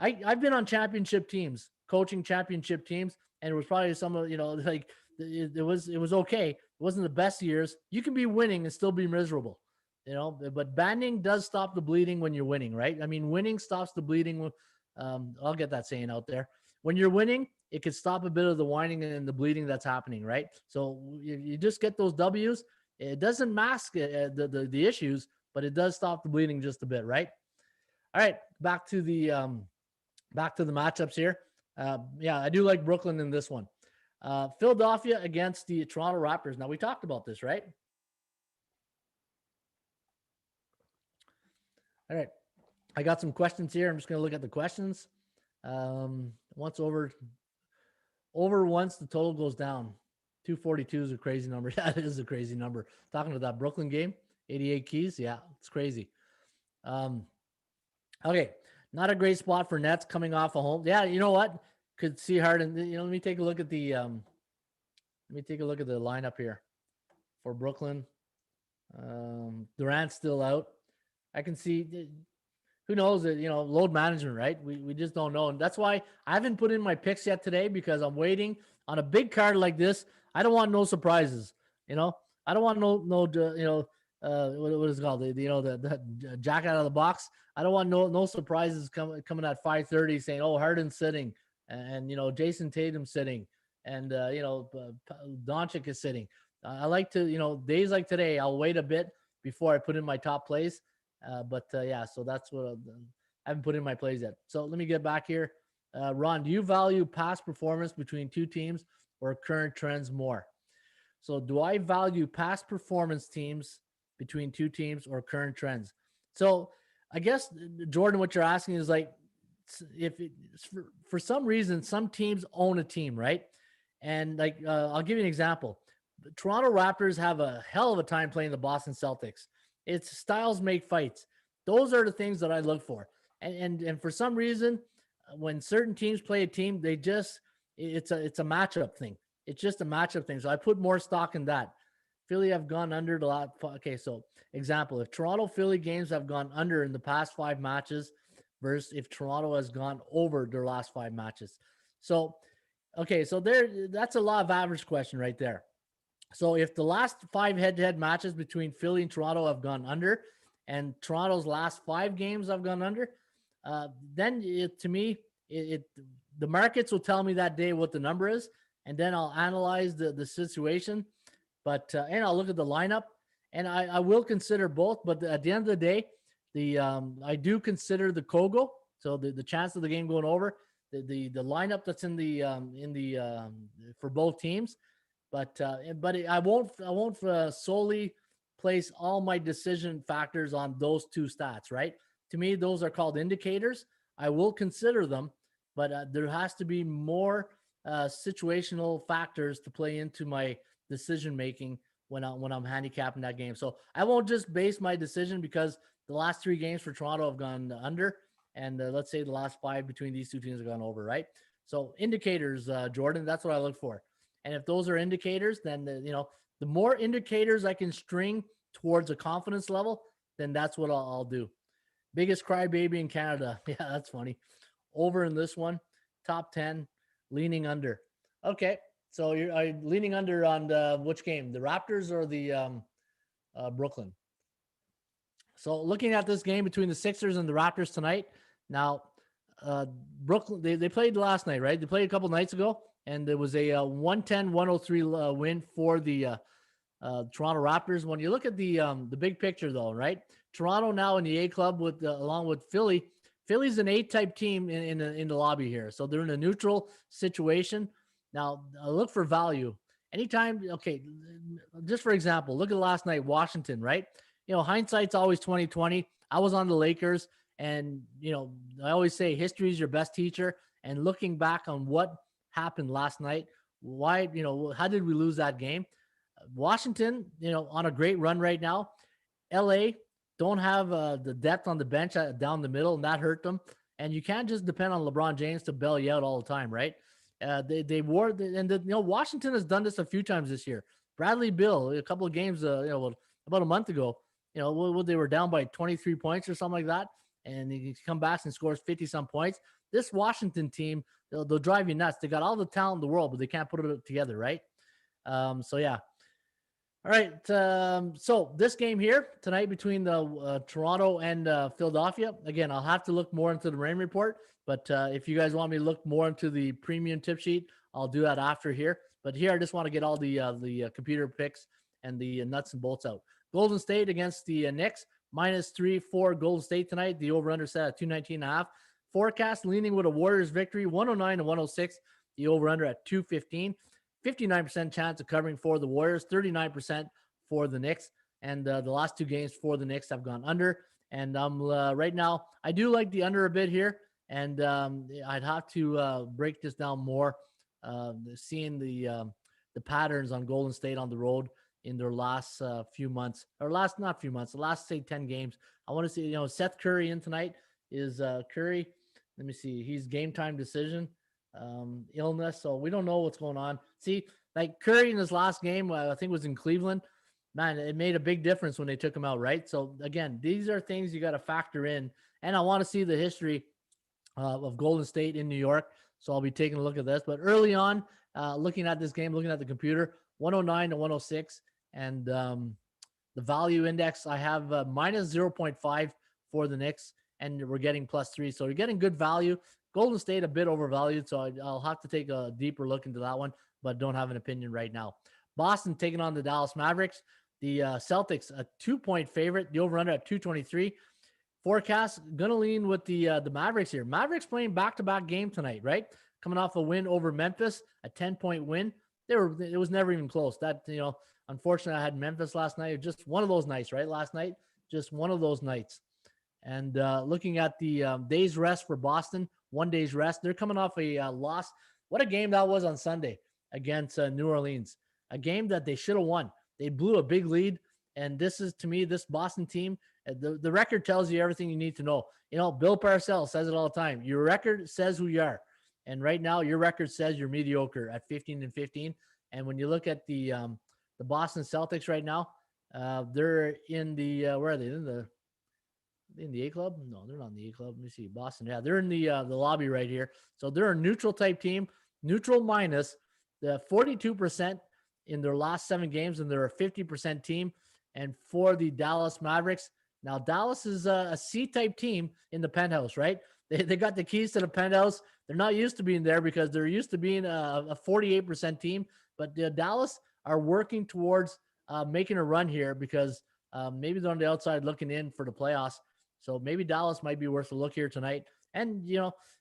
I've been on championship teams, coaching championship teams, and it was probably some of, it was okay. It wasn't the best years. You can be winning and still be miserable, but banding does stop the bleeding when you're winning, right? I mean, winning stops the bleeding. I'll get that saying out there. When you're winning, it could stop a bit of the whining and the bleeding that's happening, right? So you just get those W's. It doesn't mask the issues, but it does stop the bleeding just a bit, right? All right, back to the matchups here. I do like Brooklyn in this one. Philadelphia against the Toronto Raptors. Now, we talked about this, right? All right. I got some questions here. I'm just going to look at the questions. Once the total goes down. 242 is a crazy number. That is a crazy number. Talking about that Brooklyn game, 88 keys. Yeah, it's crazy. Okay. Not a great spot for Nets coming off a home. Yeah, you know what? Could see Harden. Let me take a look at the lineup here for Brooklyn. Durant's still out. I can see, who knows, load management, right? We just don't know. And that's why I haven't put in my picks yet today, because I'm waiting on a big card like this. I don't want no surprises. I don't want what is it called? The jack out of the box. I don't want no surprises coming at 5:30 saying, oh, Harden's sitting, and Jason Tatum's sitting, and Doncic is sitting. I like to, days like today, I'll wait a bit before I put in my top plays. So that's what I haven't put in my plays yet. So let me get back here. Ron, do you value past performance between two teams or current trends more? So do I value past performance teams between two teams or current trends? So I guess, Jordan, what you're asking is like, if for some reason, some teams own a team, right? And like, I'll give you an example. The Toronto Raptors have a hell of a time playing the Boston Celtics. It's styles make fights. Those are the things that I look for. And for some reason, when certain teams play a team, it's a matchup thing. It's just a matchup thing. So I put more stock in that. Philly have gone under the lot. Okay, so example, if Toronto Philly games have gone under in the past 5 matches versus if Toronto has gone over their last 5 matches. So, okay, so that's a law of average question right there. So if the last 5 head-to-head matches between Philly and Toronto have gone under, and Toronto's last 5 games have gone under, then the markets will tell me that day what the number is, and then I'll analyze the situation. But and I'll look at the lineup, and I will consider both. But at the end of the day, I do consider the Kogo, so the chance of the game going over, the lineup that's in the for both teams. But I won't solely place all my decision factors on those 2 stats, right? To me, those are called indicators. I will consider them, but there has to be more situational factors to play into my decision making when I'm handicapping that game. So I won't just base my decision because the last 3 games for Toronto have gone under, and let's say the last 5 between these two teams have gone over, right? So indicators, Jordan, that's what I look for. And if those are indicators, then the more indicators I can string towards a confidence level, then that's what I'll do. Biggest crybaby in Canada. Yeah, that's funny. Over in this one, top 10, leaning under. Okay, so you're leaning under on which game? The Raptors or the Brooklyn? So looking at this game between the Sixers and the Raptors tonight. Now, Brooklyn, they played last night, right? They played a couple nights ago, and there was a 110-103 win for the Toronto Raptors. When you look at the big picture, though, right? Toronto now in the A club with along with Philly. Philly's an A-type team in the lobby here, so they're in a neutral situation. Now, look for value. Anytime, okay, just for example, look at last night, Washington, right? Hindsight's always 20/20. I was on the Lakers, and I always say history is your best teacher. And looking back on what happened last night, why, how did we lose that game? Washington, on a great run right now. LA don't have the depth on the bench down the middle, and that hurt them. And you can't just depend on LeBron James to bail you out all the time, right? Washington has done this a few times this year. Bradley Beal, a couple of games, about a month ago, they were down by 23 points or something like that, and he comes back and scores 50-some points. This Washington team, they'll drive you nuts. They got all the talent in the world, but they can't put it together, right? So yeah. All right. So this game here tonight between the Toronto and Philadelphia. Again, I'll have to look more into the rain report, but if you guys want me to look more into the premium tip sheet, I'll do that after here. But here, I just want to get all the computer picks and the nuts and bolts out. Golden State against the Knicks, -3 for Golden State tonight. The over-under set at 219.5. Forecast leaning with a Warriors victory, 109-106. The over-under at 215. 59% chance of covering for the Warriors, 39% for the Knicks. And the last 2 games for the Knicks have gone under. And right now, I do like the under a bit here. And I'd have to break this down more, seeing the patterns on Golden State on the road in their last few months, or not few months, the last, say, 10 games. I want to see, Seth Curry in tonight. Is Curry, let me see, he's game time decision. Illness, so we don't know what's going on. See, like Curry in his last game, I think was in Cleveland. Man, it made a big difference when they took him out, right? So again, these are things you got to factor in. And I want to see the history of Golden State in New York, so I'll be taking a look at this. But early on, looking at this game, looking at the computer, 109-106, and the value index I have -0.5 for the Knicks, and we're getting +3, so you're getting good value. Golden State a bit overvalued, so I'll have to take a deeper look into that one, but don't have an opinion right now. Boston taking on the Dallas Mavericks. The Celtics, a 2-point favorite. The over-under at 223. Forecast, going to lean with the Mavericks here. Mavericks playing back-to-back game tonight, right? Coming off a win over Memphis, a 10-point win. It was never even close. That, unfortunately, I had Memphis last night. Just one of those nights, right? Last night, just one of those nights. And looking at the day's rest for Boston, 1 day's rest. They're coming off a loss. What a game that was on Sunday against New Orleans. A game that they should have won. They blew a big lead. And this is, to me, this Boston team, the record tells you everything you need to know. Bill Parcells says it all the time. Your record says who you are. And right now, your record says you're mediocre at 15-15. And when you look at the Boston Celtics right now, they're in the where are they? In the A club? No, they're not in the A club. Let me see. Boston. Yeah, they're in the lobby right here. So they're a neutral type team, neutral minus the 42% in their last 7 games, and they're a 50% team. And for the Dallas Mavericks, now Dallas is a C type team in the penthouse, right? They got the keys to the penthouse. They're not used to being there because they're used to being a 48% team. But Dallas are working towards making a run here because maybe they're on the outside looking in for the playoffs. So maybe Dallas might be worth a look here tonight. And,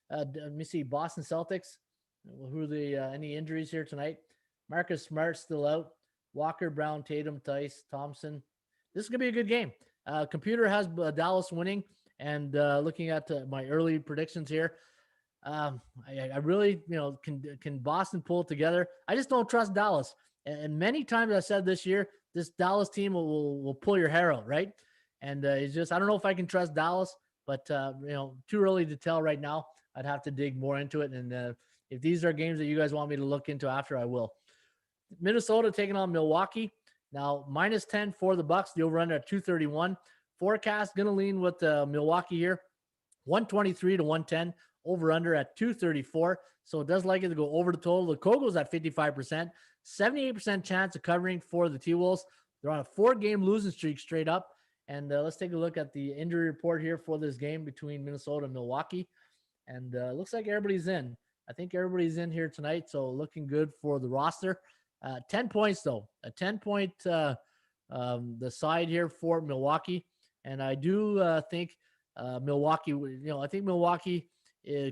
let me see, Boston Celtics. Who are the any injuries here tonight? Marcus Smart still out. Walker, Brown, Tatum, Tice, Thompson. This is going to be a good game. Computer has Dallas winning. And looking at my early predictions here, I really, can Boston pull it together? I just don't trust Dallas. And many times I said this year, this Dallas team will pull your hair out, right? And it's just, I don't know if I can trust Dallas, but too early to tell right now. I'd have to dig more into it. And if these are games that you guys want me to look into after, I will. Minnesota taking on Milwaukee. Now, -10 for the Bucks. The over-under at 231. Forecast going to lean with Milwaukee here. 123 to 110. Over-under at 234. So it does like it to go over the total. The Kogo's at 55%. 78% chance of covering for the T-Wolves. They're on a 4-game losing streak straight up. And let's take a look at the injury report here for this game between Minnesota and Milwaukee. And looks like everybody's in. I think everybody's in here tonight, so looking good for the roster. 10 points, though. A 10-point the side here for Milwaukee. And I do think Milwaukee, I think Milwaukee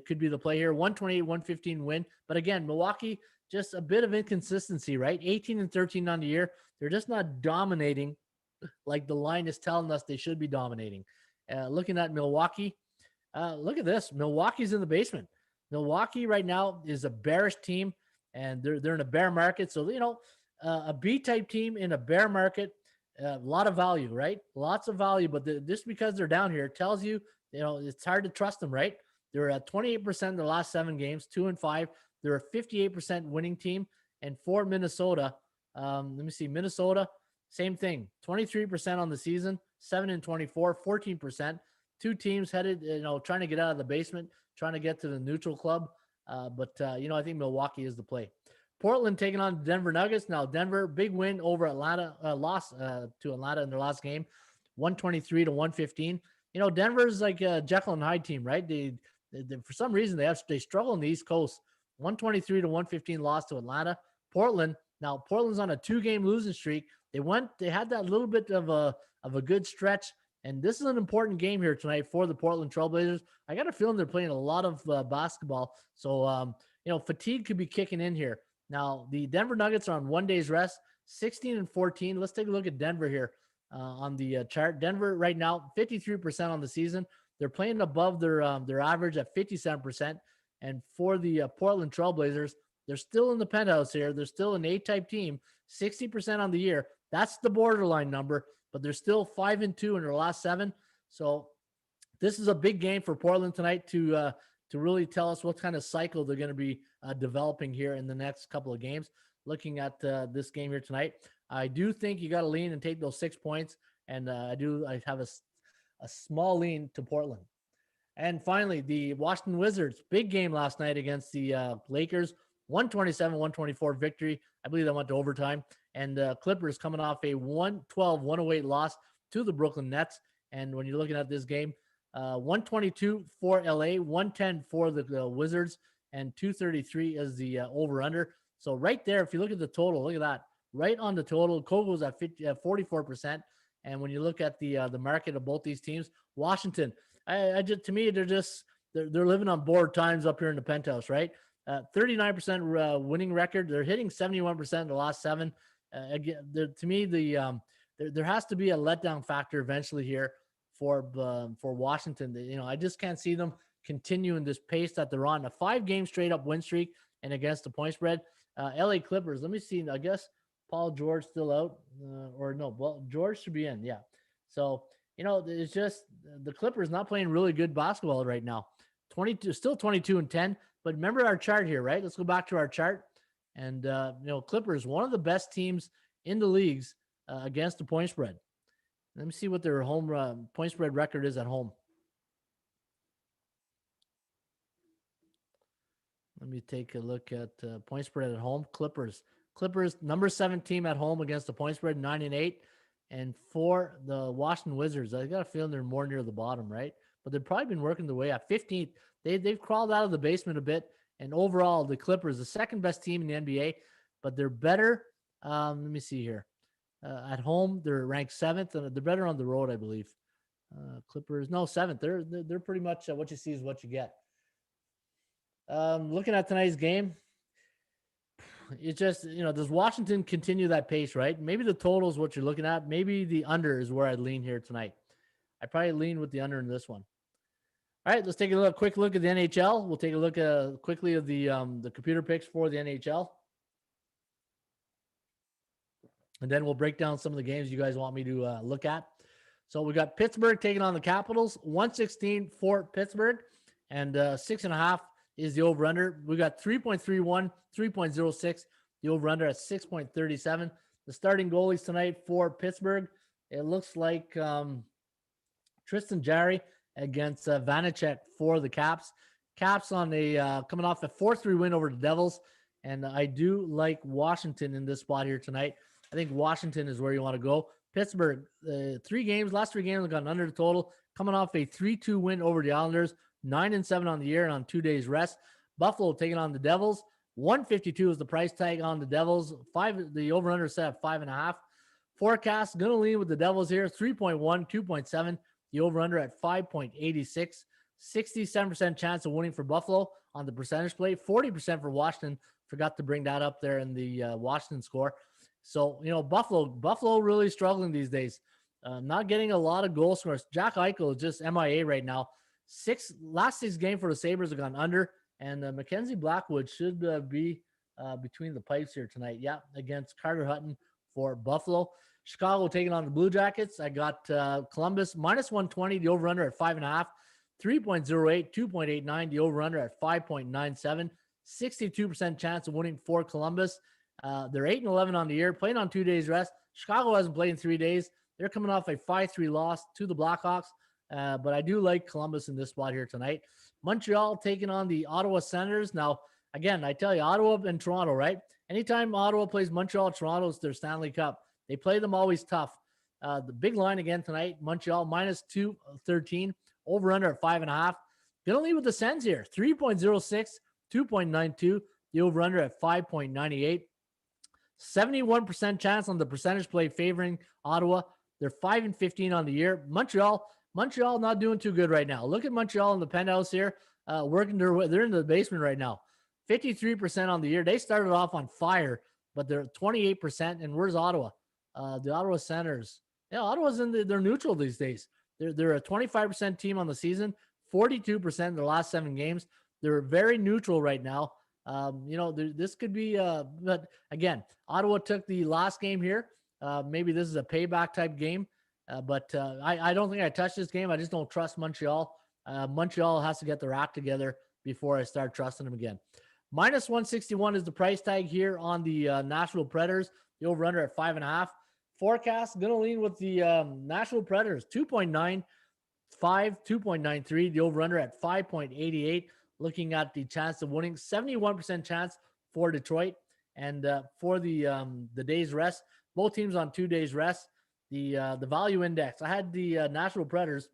could be the play here. 128-115 win. But again, Milwaukee, just a bit of inconsistency, right? 18-13 on the year. They're just not dominating like the line is telling us they should be dominating. Looking at Milwaukee, look at this. Milwaukee's in the basement. Milwaukee right now is a bearish team, and they're in a bear market. So, a B-type team in a bear market, a lot of value, right? Lots of value, but just because they're down here tells you, it's hard to trust them, right? They're at 28% in the last 7 games, 2-5. They're a 58% winning team. And for Minnesota, let me see, Minnesota, same thing, 23% on the season, 7-24, 14%. 2 teams headed, trying to get out of the basement, trying to get to the neutral club. But I think Milwaukee is the play. Portland taking on Denver Nuggets. Now, Denver, big win over Atlanta, loss to Atlanta in their last game, 123 to 115. Denver's like a Jekyll and Hyde team, right? They for some reason, they struggle on the East Coast. 123 to 115 loss to Atlanta. Portland's on a 2-game losing streak. They had that little bit of a good stretch. And this is an important game here tonight for the Portland Trailblazers. I got a feeling they're playing a lot of basketball. So, fatigue could be kicking in here. Now, the Denver Nuggets are on 1 day's rest, 16-14. Let's take a look at Denver here on the chart. Denver right now, 53% on the season. They're playing above their average at 57%. And for the Portland Trailblazers, they're still in the penthouse here. They're still an A-type team, 60% on the year. That's the borderline number, but they're still 5-2 in their last 7. So this is a big game for Portland tonight to really tell us what kind of cycle they're going to be developing here in the next couple of games. Looking at this game here tonight, I do think you got to lean and take those 6 points, and I have a small lean to Portland. And finally, the Washington Wizards, big game last night against the Lakers, 127-124 victory. I believe they went to overtime. And Clippers coming off a 112-108 loss to the Brooklyn Nets. And when you're looking at this game, 122 for LA, 110 for the Wizards, and 233 is the over-under. So right there, if you look at the total, look at that. Right on the total, Kogo's at 44%. And when you look at the market of both these teams, Washington, to me, they're living on borrowed times up here in the penthouse, right? 39% winning record. They're hitting 71% in the last 7. Again, to me, there has to be a letdown factor eventually here for Washington. I just can't see them continuing this pace that they're on. A 5-game straight up win streak and against the point spread. LA Clippers. Let me see. I guess Paul George still out, or no? Well, George should be in. Yeah. So it's just the Clippers not playing really good basketball right now. 22, still 22-10. But remember our chart here, right? Let's go back to our chart. And, Clippers, one of the best teams in the leagues against the point spread. Let me see what their home point spread record is at home. Let me take a look at point spread at home. Clippers, number 7 team at home against the point spread, 9-8. And for the Washington Wizards, I got a feeling they're more near the bottom, right? But they've probably been working their way up. 15th. They've crawled out of the basement a bit. And overall, the Clippers, the second best team in the NBA, but they're better. Let me see here. At home, they're ranked 7th, and they're better on the road, I believe. Clippers, no, 7th. They're pretty much what you see is what you get. Looking at tonight's game, it's just, does Washington continue that pace, right? Maybe the total is what you're looking at. Maybe the under is where I'd lean here tonight. I probably lean with the under in this one. All right, let's take a quick look at the NHL. We'll take a look quickly of the computer picks for the NHL. and then we'll break down some of the games you guys want me to look at. So we got Pittsburgh taking on the Capitals, 116 for Pittsburgh, and 6.5 is the over-under. We got 3.31, 3.06, the over-under at 6.37. The starting goalies tonight for Pittsburgh, it looks like Tristan Jarry against Vanacek for the Caps. Caps on a coming off a 4-3 win over the Devils, and I do like Washington in this spot here tonight. I think Washington is where you want to go. Pittsburgh, last 3 games have gone under the total, coming off a 3-2 win over the Islanders, 9-7 on the year and on 2 days rest. Buffalo taking on the Devils. 152 is the price tag on the Devils. The over-under set at 5.5. Forecast, going to lean with the Devils here. 3.1, 2.7. The over-under at 5.86. 67% chance of winning for Buffalo on the percentage play. 40% for Washington. Forgot to bring that up there in the Washington score. So, Buffalo really struggling these days. Not getting a lot of goal scorers. Jack Eichel is just MIA right now. Last 6 games for the Sabres have gone under, and Mackenzie Blackwood should be between the pipes here tonight. Yeah, against Carter Hutton for Buffalo. Chicago taking on the Blue Jackets. I got Columbus minus 120, the over-under at 5.5. 3.08, 2.89, the over-under at 5.97. 62% chance of winning for Columbus. They're 8-11 on the year, playing on 2 days rest. Chicago hasn't played in 3 days. They're coming off a 5-3 loss to the Blackhawks. But I do like Columbus in this spot here tonight. Montreal taking on the Ottawa Senators. Now, again, I tell you, Ottawa and Toronto, right? Anytime Ottawa plays Montreal, Toronto is their Stanley Cup. They play them always tough. The big line again tonight, Montreal minus 213, over-under at 5.5. Going to lead with the Sens here, 3.06, 2.92, the over-under at 5.98. 71% chance on the percentage play favoring Ottawa. They're 5-15 on the year. Montreal not doing too good right now. Look at Montreal in the penthouse here, working their way. They're in the basement right now. 53% on the year. They started off on fire, but they're 28%. And where's Ottawa? The Ottawa Senators. Yeah, Ottawa's they're neutral these days. They're a 25% team on the season, 42% in the last 7 games. They're very neutral right now. This could be, but again, Ottawa took the last game here. Maybe this is a payback type game, but I don't think I touched this game. I just don't trust Montreal. Montreal has to get their act together before I start trusting them again. Minus 161 is the price tag here on the Nashville Predators. The over-under at 5.5. Forecast, going to lean with the Nashville Predators. 2.95, 2.93. The over-under at 5.88. Looking at the chance of winning, 71% chance for Detroit. And for the day's rest, both teams on 2 days rest. The value index, I had the Nashville Predators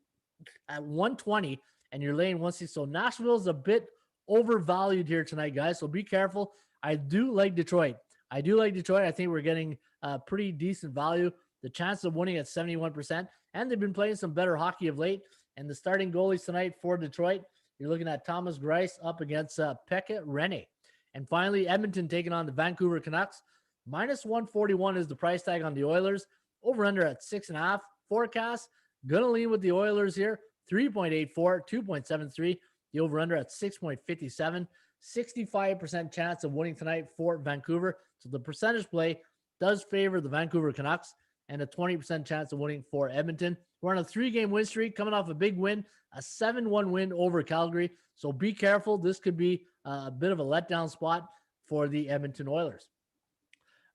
at 120, and you're laying 160. So Nashville's a bit overvalued here tonight, guys. So be careful. I do like Detroit. I think we're getting pretty decent value. The chance of winning at 71%. And they've been playing some better hockey of late. And the starting goalies tonight for Detroit, you're looking at Thomas Greiss up against Pekka Rinne. And finally, Edmonton taking on the Vancouver Canucks. Minus 141 is the price tag on the Oilers. Over-under at 6.5. Forecast, going to lean with the Oilers here. 3.84, 2.73. The over-under at 6.57. 65% chance of winning tonight for Vancouver. So the percentage play does favor the Vancouver Canucks, and a 20% chance of winning for Edmonton. We're on a 3-game win streak, coming off a big win, a 7-1 win over Calgary. So be careful. This could be a bit of a letdown spot for the Edmonton Oilers.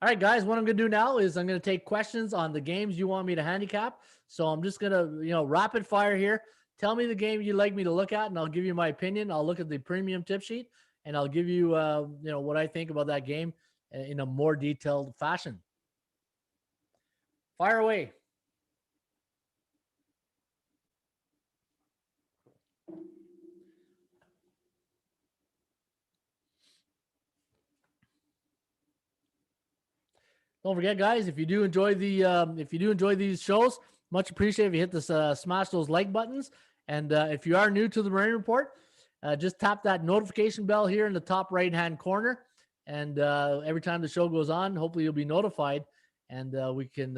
All right, guys, what I'm going to do now is I'm going to take questions on the games you want me to handicap. So I'm just going to, rapid fire here. Tell me the game you'd like me to look at, and I'll give you my opinion. I'll look at the premium tip sheet, and I'll give you, what I think about that game in a more detailed fashion. Fire away. Don't forget, guys, if you do enjoy these shows, much appreciated if you hit this, smash those like buttons. And if you are new to the Marine Report, just tap that notification bell here in the top right-hand corner. And every time the show goes on, hopefully you'll be notified. And we can,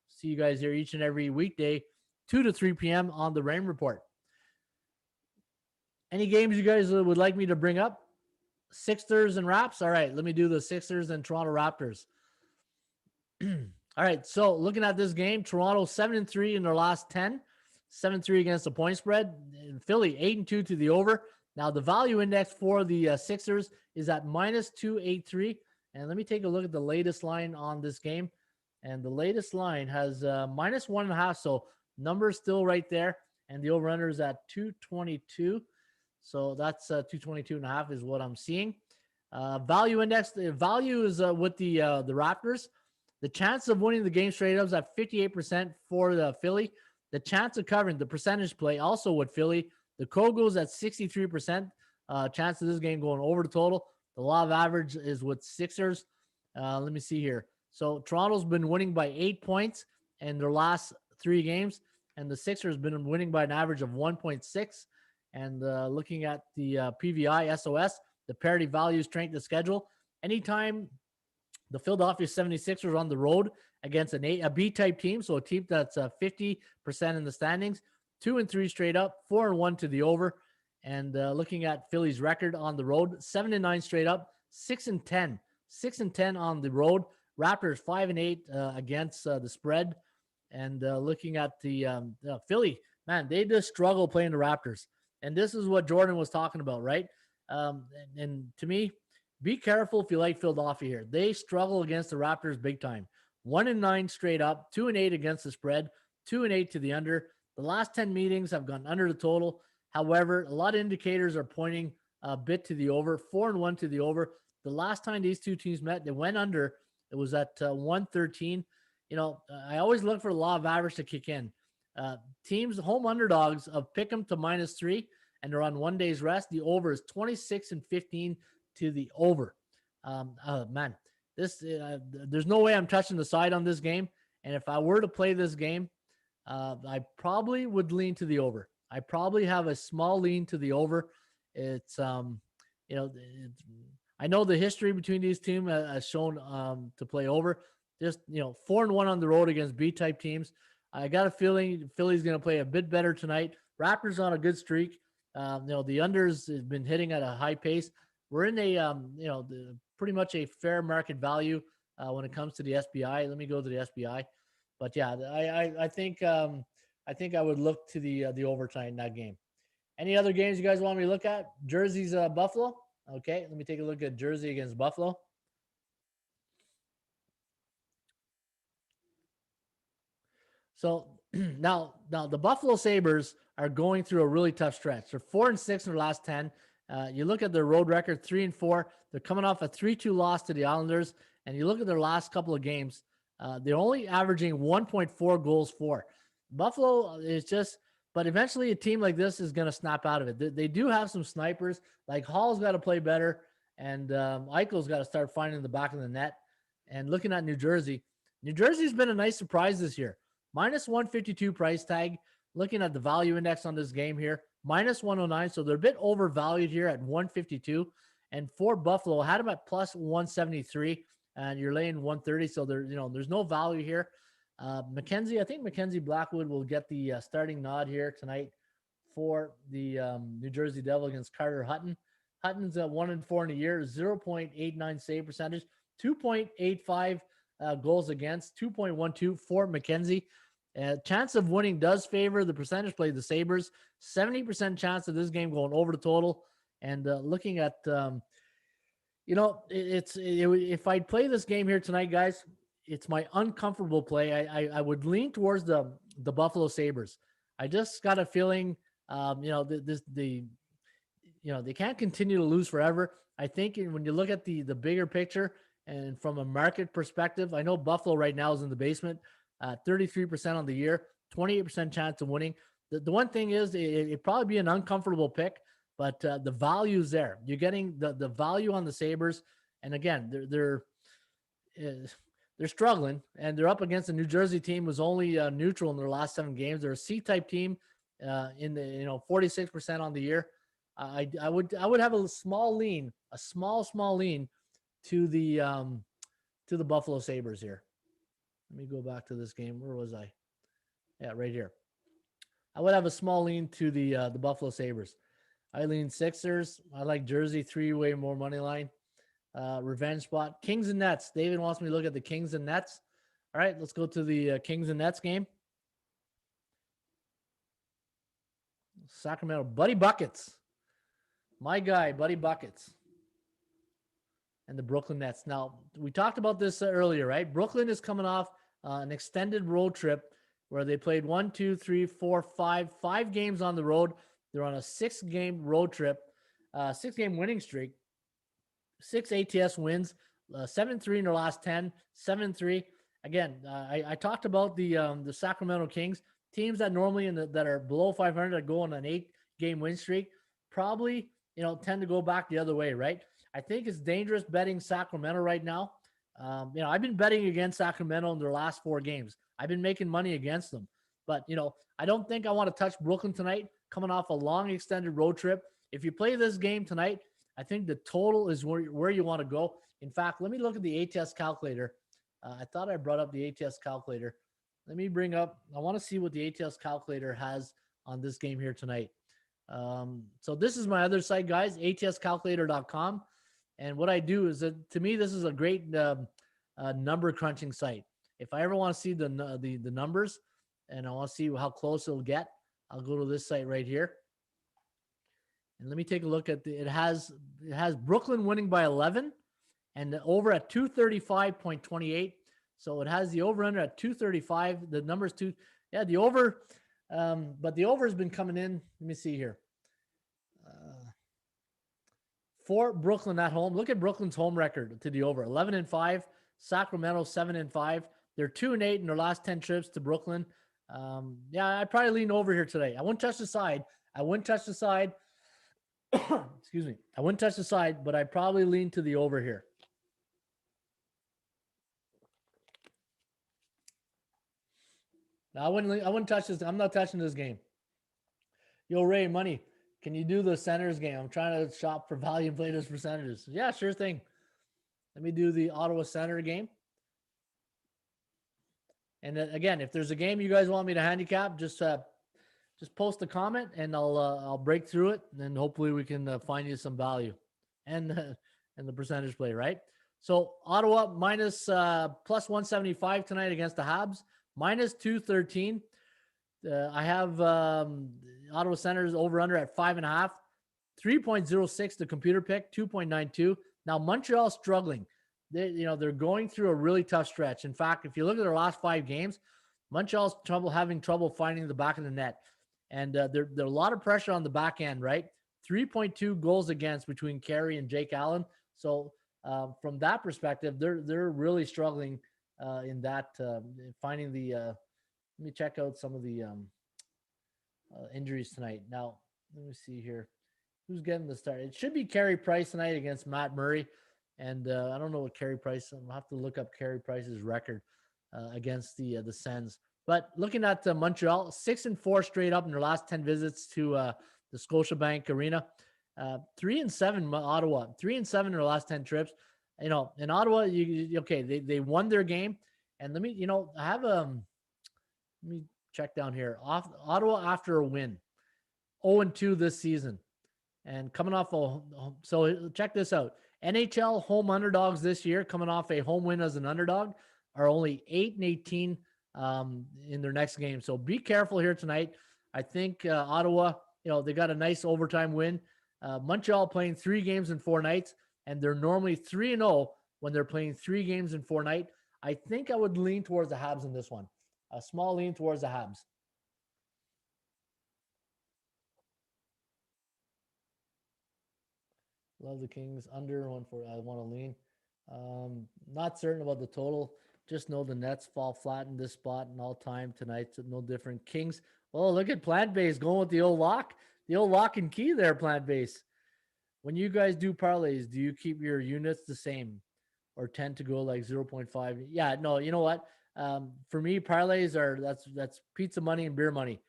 see you guys here each and every weekday, 2 to 3 p.m. on the Rain Report. Any games you guys would like me to bring up? Sixers and Raps? All right, let me do the Sixers and Toronto Raptors. All right, so looking at this game, Toronto 7-3 in their last 10, 7-3 against the point spread. And Philly 8-2 to the over. Now the value index for the Sixers is at -283. And let me take a look at the latest line on this game. And the latest line has -1.5. So numbers still right there. And the over-under is at 222. So that's 222.5 is what I'm seeing. Value index, the value is with the Raptors. The chance of winning the game straight up is at 58% for the Philly. The chance of covering, the percentage play, also with Philly. The code goes at 63%. Chance of this game going over the total. The law of average is with Sixers. Let me see here. So Toronto's been winning by 8 points in their last 3 games, and the Sixers been winning by an average of 1.6. And looking at the PVI SOS, the parity value strength of schedule, anytime the Philadelphia 76ers on the road against a B-type team, so a team that's 50% in the standings, 2-3 straight up, 4-1 to the over. And looking at Philly's record on the road, 7-9 straight up, 6-10, 6-10 on the road. Raptors 5-8 against the spread. And looking at the Philly, man, they just struggle playing the Raptors. And this is what Jordan was talking about, right? And to me, be careful if you like Philadelphia here. They struggle against the Raptors big time. 1-9 straight up, 2-8 against the spread, 2-8 to the under. The last 10 meetings have gone under the total. However, a lot of indicators are pointing a bit to the over, 4-1 to the over. The last time these two teams met, they went under. It was at 113. You know, I always look for the law of average to kick in. Teams, home underdogs of pick them to -3, and they're on 1 day's rest. The over is 26-15 to the over. Man, this there's no way I'm touching the side on this game. And if I were to play this game, I probably would lean to the over. I probably have a small lean to the over. It's you know, I know the history between these teams has shown to play over. Just 4-1 on the road against B-type teams. I got a feeling Philly's going to play a bit better tonight. Raptors on a good streak. The unders have been hitting at a high pace. We're in a pretty much a fair market value when it comes to the SBI. Let me go to the SBI. But yeah, I think I would look to the overtime in that game. Any other games you guys want me to look at? Jersey's Buffalo. Okay, let me take a look at Jersey against Buffalo. So now the Buffalo Sabres are going through a really tough stretch. They're 4-6 in their last 10. You look at their road record, 3-4. They're coming off a 3-2 loss to the Islanders. And you look at their last couple of games, they're only averaging 1.4 goals for. Buffalo is just, but eventually a team like this is going to snap out of it. They do have some snipers. Like Hall's got to play better, and Eichel's got to start finding the back of the net. And looking at New Jersey's been a nice surprise this year. -152 price tag. Looking at the value index on this game here, -109. So they're a bit overvalued here at 152. And for Buffalo, I had them at +173, and you're laying 130. So there's no value here. Mackenzie, I think Mackenzie Blackwood will get the starting nod here tonight for the New Jersey Devil against Carter Hutton. Hutton's at 1-4 in a year, 0.89 save percentage, 2.85 goals against, 2.12 for Mackenzie. Chance of winning does favor the percentage play the Sabres. 70% chance of this game going over the total. And looking at, if I'd play this game here tonight, guys, it's my uncomfortable play. I would lean towards the Buffalo Sabres. I just got a feeling, they can't continue to lose forever. I think when you look at the bigger picture and from a market perspective, I know Buffalo right now is in the basement. 33% on the year, 28% chance of winning. The one thing is it'd probably be an uncomfortable pick, but the value's there. You're getting the value on the Sabres. And again, they're struggling, and they're up against a New Jersey team who's only neutral in their last 7 games. They're a C-type team in the 46% on the year. I would have a small lean to the Buffalo Sabres here. Let me go back to this game. Where was I? Yeah, right here. I would have a small lean to the Buffalo Sabres. I lean Sixers. I like Jersey 3-way more money line. Revenge spot. Kings and Nets. David wants me to look at the Kings and Nets. All right, let's go to the Kings and Nets game. Sacramento, Buddy Buckets. My guy, Buddy Buckets. And the Brooklyn Nets. Now, we talked about this earlier, right? Brooklyn is coming off an extended road trip where they played 5 games on the road. They're on a 6-game road trip, 6-game winning streak, 6 ATS wins, 7-3 in their last 10, 7-3. Again, I talked about the Sacramento Kings, teams that normally that are below 500 that go on an 8-game win streak, probably tend to go back the other way, right? I think it's dangerous betting Sacramento right now. I've been betting against Sacramento in their last 4 games. I've been making money against them, but I don't think I want to touch Brooklyn tonight. Coming off a long extended road trip, if you play this game tonight, I think the total is where you want to go. In fact, let me look at the ATS calculator. I thought I brought up the ATS calculator. Let me bring up. I want to see what the ATS calculator has on this game here tonight. So this is my other site, guys, atscalculator.com. And what I do is that, to me, this is a great number crunching site. If I ever want to see the numbers and I want to see how close it'll get, I'll go to this site right here. And let me take a look at it has Brooklyn winning by 11 and over at 235.28. So it has the over under at 235. The number's the over. But the over has been coming in. Let me see here. For Brooklyn at home, look at Brooklyn's home record to the over: 11-5. Sacramento 7-5. They're 2-8 in their last 10 trips to Brooklyn. I'd probably lean over here today. I wouldn't touch the side. Excuse me. I wouldn't touch the side, but I'd probably lean to the over here. Now, I wouldn't touch this. I'm not touching this game. Yo, Ray, money. Can you do the Senators game? I'm trying to shop for value and play this for Senators. Yeah, sure thing. Let me do the Ottawa Senator game. And then, again, if there's a game you guys want me to handicap, just post a comment and I'll break through it, and then hopefully we can find you some value and the percentage play, right? So Ottawa minus plus 175 tonight against the Habs, minus 213. I have Ottawa Senators over under at 5.5, 3.06 the computer pick, 2.92. Now Montreal struggling. They're going through a really tough stretch. In fact, if you look at their last 5 games, Montreal's having trouble finding the back of the net. And there's a lot of pressure on the back end, right? 3.2 goals against between Carey and Jake Allen. So from that perspective, they're really struggling in that finding the. Let me check out some of the injuries tonight. Now, let me see here. Who's getting the start? It should be Carey Price tonight against Matt Murray. And I don't know what Carey Price. I'll have to look up Carey Price's record against the Sens. But looking at Montreal, 6-4 straight up in their last 10 visits to the Scotiabank Arena. 3-7 Ottawa, 3-7 in their last 10 trips. In Ottawa, they won their game. And let me check down here. Ottawa after a win, 0-2 this season, and coming off so check this out. NHL home underdogs this year, coming off a home win as an underdog, are only 8-18 in their next game. So be careful here tonight. I think Ottawa, they got a nice overtime win. Montreal playing 3 games in 4 nights, and they're normally 3-0 when they're playing 3 games in 4 nights. I think I would lean towards the Habs in this one. A small lean towards the Habs. Love the Kings under 1 for. I want to lean. Not certain about the total. Just know the Nets fall flat in this spot and all time tonight. So no different. Kings. Oh, look at Plant Base going with the old lock and key there. Plant Base. When you guys do parlays, do you keep your units the same, or tend to go like 0.5? Yeah, no. You know what? For me, parlays are that's pizza money and beer money.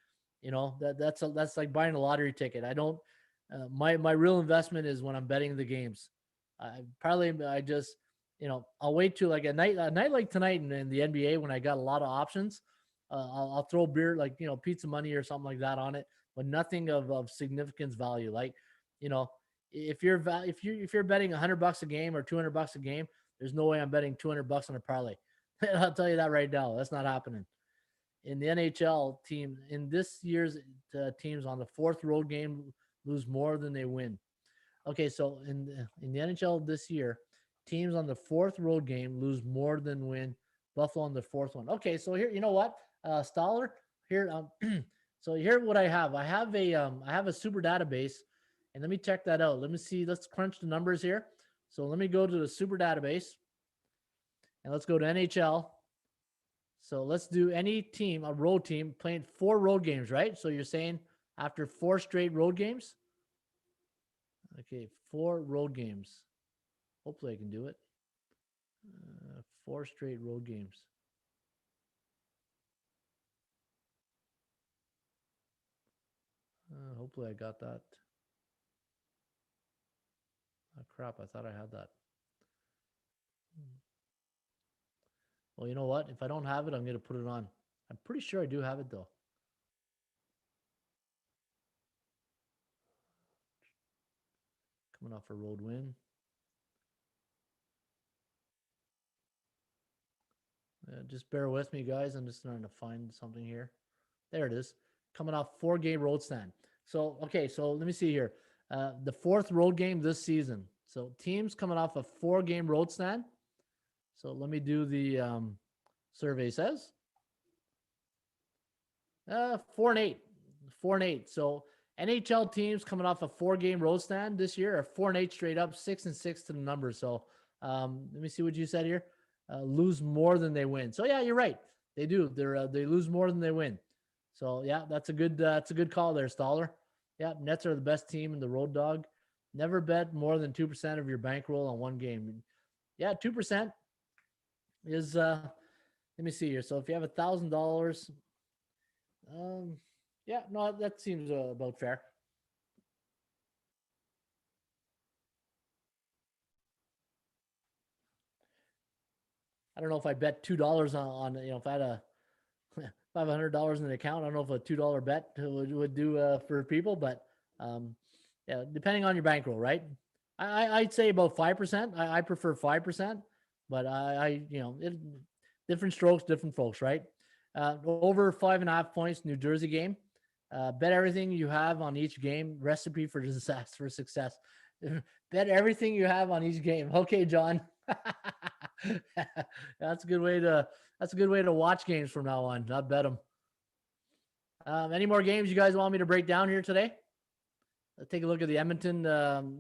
That's like buying a lottery ticket. I don't. My real investment is when I'm betting the games. Parlay, I just, I'll wait till like a night like tonight in the NBA when I got a lot of options. I'll throw beer, like, pizza money or something like that on it, but nothing of significance value. Like, if you're betting $100 a game or $200 a game, there's no way I'm betting $200 on a parlay. I'll tell you that right now. That's not happening. In the NHL team, in this year's teams on the fourth road game lose more than they win. Okay, so in the NHL this year, teams on the fourth road game lose more than win. Buffalo on the fourth one. Okay, so here, you know what, Stoller, here, so here what I have. I have a super database, and let me check that out. Let me see. Let's crunch the numbers here. So let me go to the super database, and let's go to NHL. So let's do any team, a road team playing 4 road games, right? So you're saying after 4 straight road games. Okay, 4 road games. Hopefully I can do it. 4 straight road games. Hopefully I got that. Oh, crap, I thought I had that. Well, you know what? If I don't have it, I'm going to put it on. I'm pretty sure I do have it, though. Coming off a road win. Just bear with me, guys. I'm just trying to find something here. There it is. Coming off 4-game road stand. So, okay, so let me see here. The 4th road game this season. So teams coming off a 4-game road stand. So let me do the survey says. 4-8. 4-8. So NHL teams coming off a 4-game road stand this year are 4-8 straight up, 6-6 to the number. So let me see what you said here. Lose more than they win. So yeah, you're right. They do. They lose more than they win. So yeah, that's a good call there, Stoller. Yeah, Nets are the best team in the road dog. Never bet more than 2% of your bankroll on one game. Yeah, 2% is let me see here. So if you have $1,000, yeah, no, that seems about fair. I don't know if I bet $2 on if I had a $500 in the account. I don't know if a $2 bet would do for people, but yeah, depending on your bankroll, right? I'd say about 5%. I prefer 5%, but different strokes, different folks, right? Over 5.5 points, New Jersey game. Bet everything you have on each game. Recipe for disaster for success. Bet everything you have on each game. Okay, John. That's a good way to watch games from now on. Not bet them. Any more games you guys want me to break down here today? Let's take a look at the Edmonton.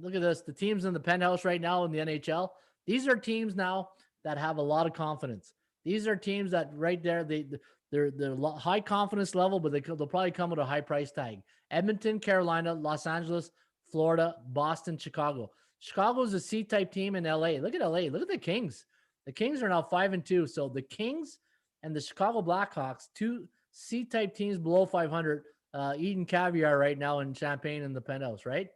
Look at this. The teams in the penthouse right now in the NHL. These are teams now that have a lot of confidence. These are teams that right there, they're high confidence level, but they'll probably come with a high price tag. Edmonton, Carolina, Los Angeles, Florida, Boston, Chicago. Chicago's a C-type team in LA. Look at LA. Look at the Kings. The Kings are now 5-2. So the Kings and the Chicago Blackhawks, 2 C-type teams below 500, eating caviar right now in Champagne in the penthouse, right?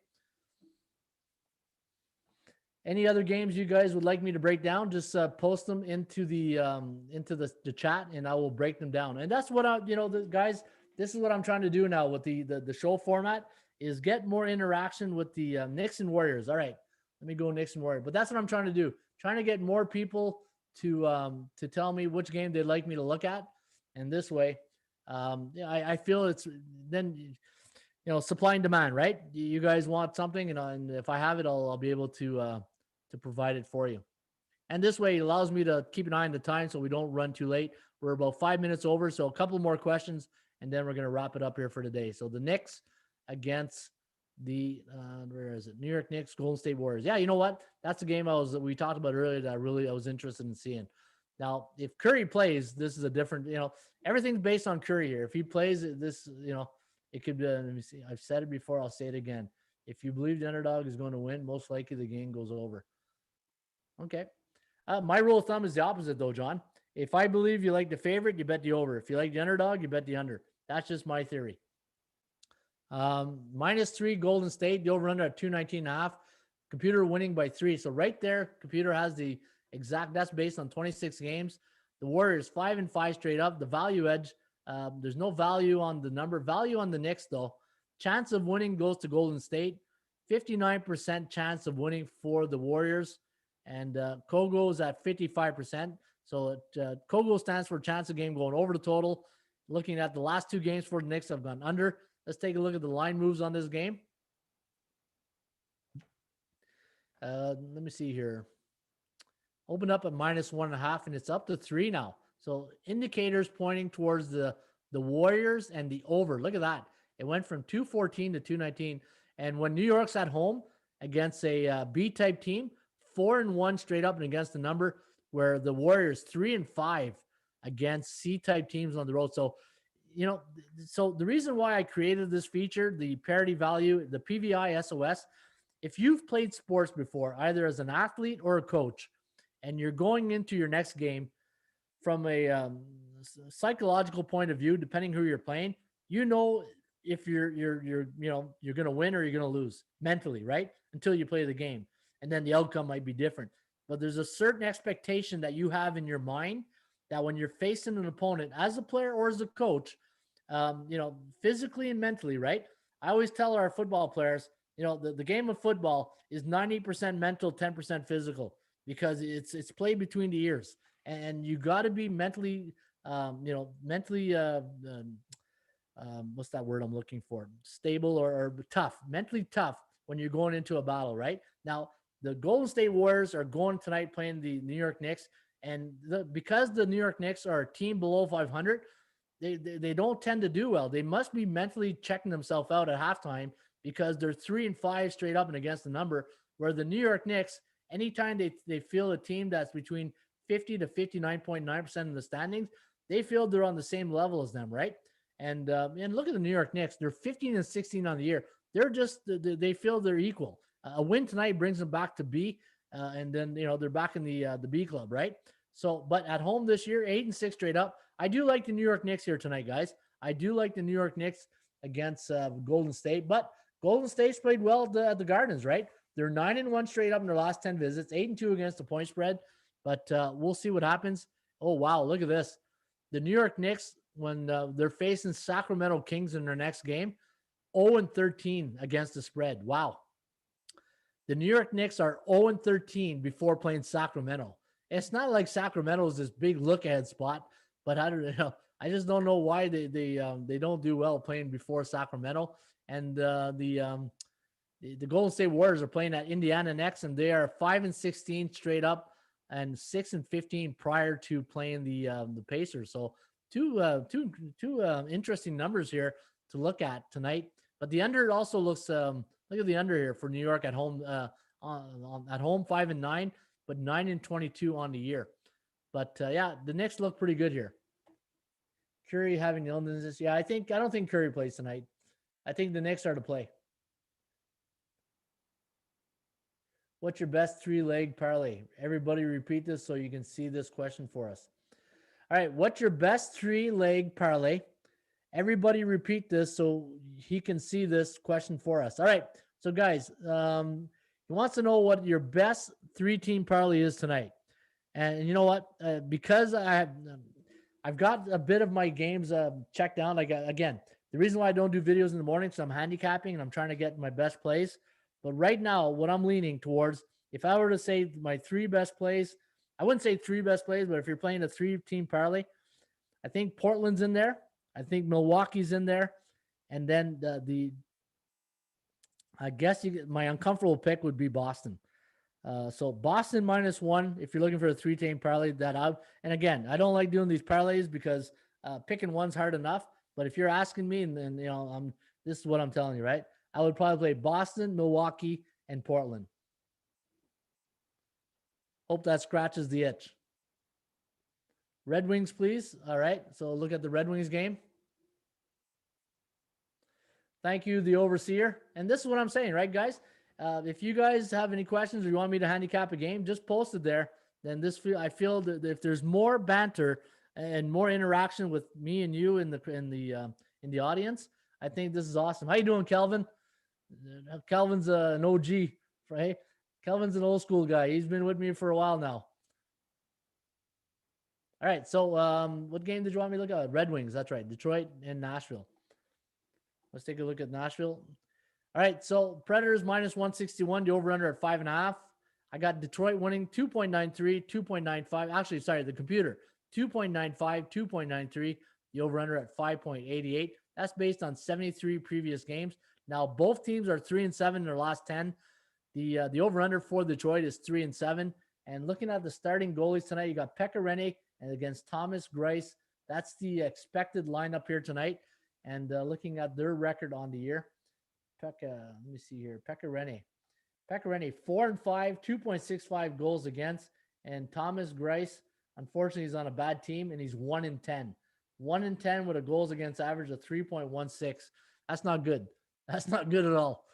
Any other games you guys would like me to break down? Just post them into the chat, and I will break them down. And that's what guys. This is what I'm trying to do now with the show format is get more interaction with the Knicks and Warriors. All right, let me go Knicks and Warriors. But that's what I'm trying to do. Trying to get more people to tell me which game they'd like me to look at, and this way, I feel it's then supply and demand, right? You guys want something, and if I have it, I'll be able to provide it for you. And this way, it allows me to keep an eye on the time so we don't run too late. We're about 5 minutes over, so a couple more questions, and then we're going to wrap it up here for today. So the Knicks against the where is it? New York Knicks, Golden State Warriors. Yeah, you know what? That's a game we talked about earlier that I was interested in seeing. Now, if Curry plays, this is a different. Everything's based on Curry here. If he plays, this it could be. Let me see. I've said it before. I'll say it again. If you believe the underdog is going to win, most likely the game goes over. Okay. My rule of thumb is the opposite, though, John. If I believe you like the favorite, you bet the over. If you like the underdog, you bet the under. That's just my theory. -3 Golden State, the over under at 219.5. Computer winning by 3. So right there, computer has the exact. That's based on 26 games. The Warriors 5-5 straight up. The value edge. There's no value on the number. Value on the Knicks, though. Chance of winning goes to Golden State. 59% chance of winning for the Warriors. And Kogo's at 55%. So COGO stands for chance of game going over the total. Looking at the last 2 games for the Knicks have gone under. Let's take a look at the line moves on this game. Let me see here. Opened up at -1.5, and it's up to 3 now. So indicators pointing towards the Warriors and the over. Look at that. It went from 214 to 219. And when New York's at home against a B-type team, 4-1 straight up and against the number, where the Warriors 3-5 against C-type teams on the road. So, so the reason why I created this feature, the parity value, the PVI SOS, if you've played sports before, either as an athlete or a coach, and you're going into your next game from a psychological point of view, depending who you're playing, if you're going to win or you're going to lose mentally, right? Until you play the game, and then the outcome might be different. But there's a certain expectation that you have in your mind that when you're facing an opponent as a player or as a coach, physically and mentally, right? I always tell our football players, the game of football is 90% mental, 10% physical, because it's played between the ears, and you got to be mentally, what's that word I'm looking for? Stable or tough, mentally tough when you're going into a battle, right? Now, the Golden State Warriors are going tonight playing the New York Knicks, and because the New York Knicks are a team below 500, they don't tend to do well. They must be mentally checking themselves out at halftime because they're 3-5 straight up and against the number, where the New York Knicks, anytime they feel a team that's between 50 to 59.9% in the standings, they feel they're on the same level as them, right? And look at the New York Knicks. They're 15-16 on the year. They feel they're equal. A win tonight brings them back to B, and then they're back in the B club, right? So, but at home this year, 8-6 straight up. I do like the New York Knicks here tonight, guys. I do like the New York Knicks against Golden State, but Golden State's played well at the Gardens, right? They're 9-1 straight up in their last 10 visits, 8-2 against the point spread, but we'll see what happens. Oh, wow, look at this. The New York Knicks, when they're facing Sacramento Kings in their next game, 0-13 against the spread. Wow. The New York Knicks are 0-13 before playing Sacramento. It's not like Sacramento is this big look-ahead spot, but I just don't know why they don't do well playing before Sacramento. And the Golden State Warriors are playing at Indiana next, and they are 5-16 straight up and 6-15 prior to playing the Pacers. So two interesting numbers here to look at tonight. But the under also looks. Look at the under here for New York at home. At home 5-9, but 9-22 on the year. But yeah, the Knicks look pretty good here. Curry having illnesses. Yeah, I don't think Curry plays tonight. I think the Knicks are to play. What's your best 3-leg parlay? Everybody repeat this so you can see this question for us. All right, what's your best 3-leg parlay? Everybody repeat this so he can see this question for us. All right, so guys, he wants to know what your best 3-team parlay is tonight. And you know what? Because I've got a bit of my games checked down. Again, the reason why I don't do videos in the morning is I'm handicapping and I'm trying to get my best plays. But right now, what I'm leaning towards, if I were to say my 3 best plays, I wouldn't say 3 best plays, but if you're playing a 3-team parlay, I think Portland's in there. I think Milwaukee's in there. And then I guess my uncomfortable pick would be Boston. So Boston -1, if you're looking for a 3-team parlay, that out. And again, I don't like doing these parlays because picking one's hard enough. But if you're asking me, and then this is what I'm telling you, right? I would probably play Boston, Milwaukee, and Portland. Hope that scratches the itch. Red Wings, please. All right. So look at the Red Wings game. Thank you, the overseer. And this is what I'm saying, right, guys? If you guys have any questions or you want me to handicap a game, just post it there. Then I feel that if there's more banter and more interaction with me and you in the audience, I think this is awesome. How you doing, Kelvin? Kelvin's an OG, right? Kelvin's an old school guy. He's been with me for a while now. All right. So what game did you want me to look at? Red Wings. That's right. Detroit and Nashville. Let's take a look at Nashville. All right. So Predators -161. The over-under at 5.5. I got Detroit winning 2.93, 2.95. Actually, sorry, the computer 2.95, 2.93. The over/under at 5.88. That's based on 73 previous games. Now both teams are 3-7 in their last 10. The over/under for Detroit is 3-7. And looking at the starting goalies tonight, you got Pekka Rinne and against Thomas Greiss. That's the expected lineup here tonight. And looking at their record on the year, let me see here. Pekka Rinne, 4-5, 2.65 goals against. And Thomas Greiss, unfortunately, he's on a bad team, and he's 1-10. 1-10 with a goals against average of 3.16. That's not good. That's not good at all.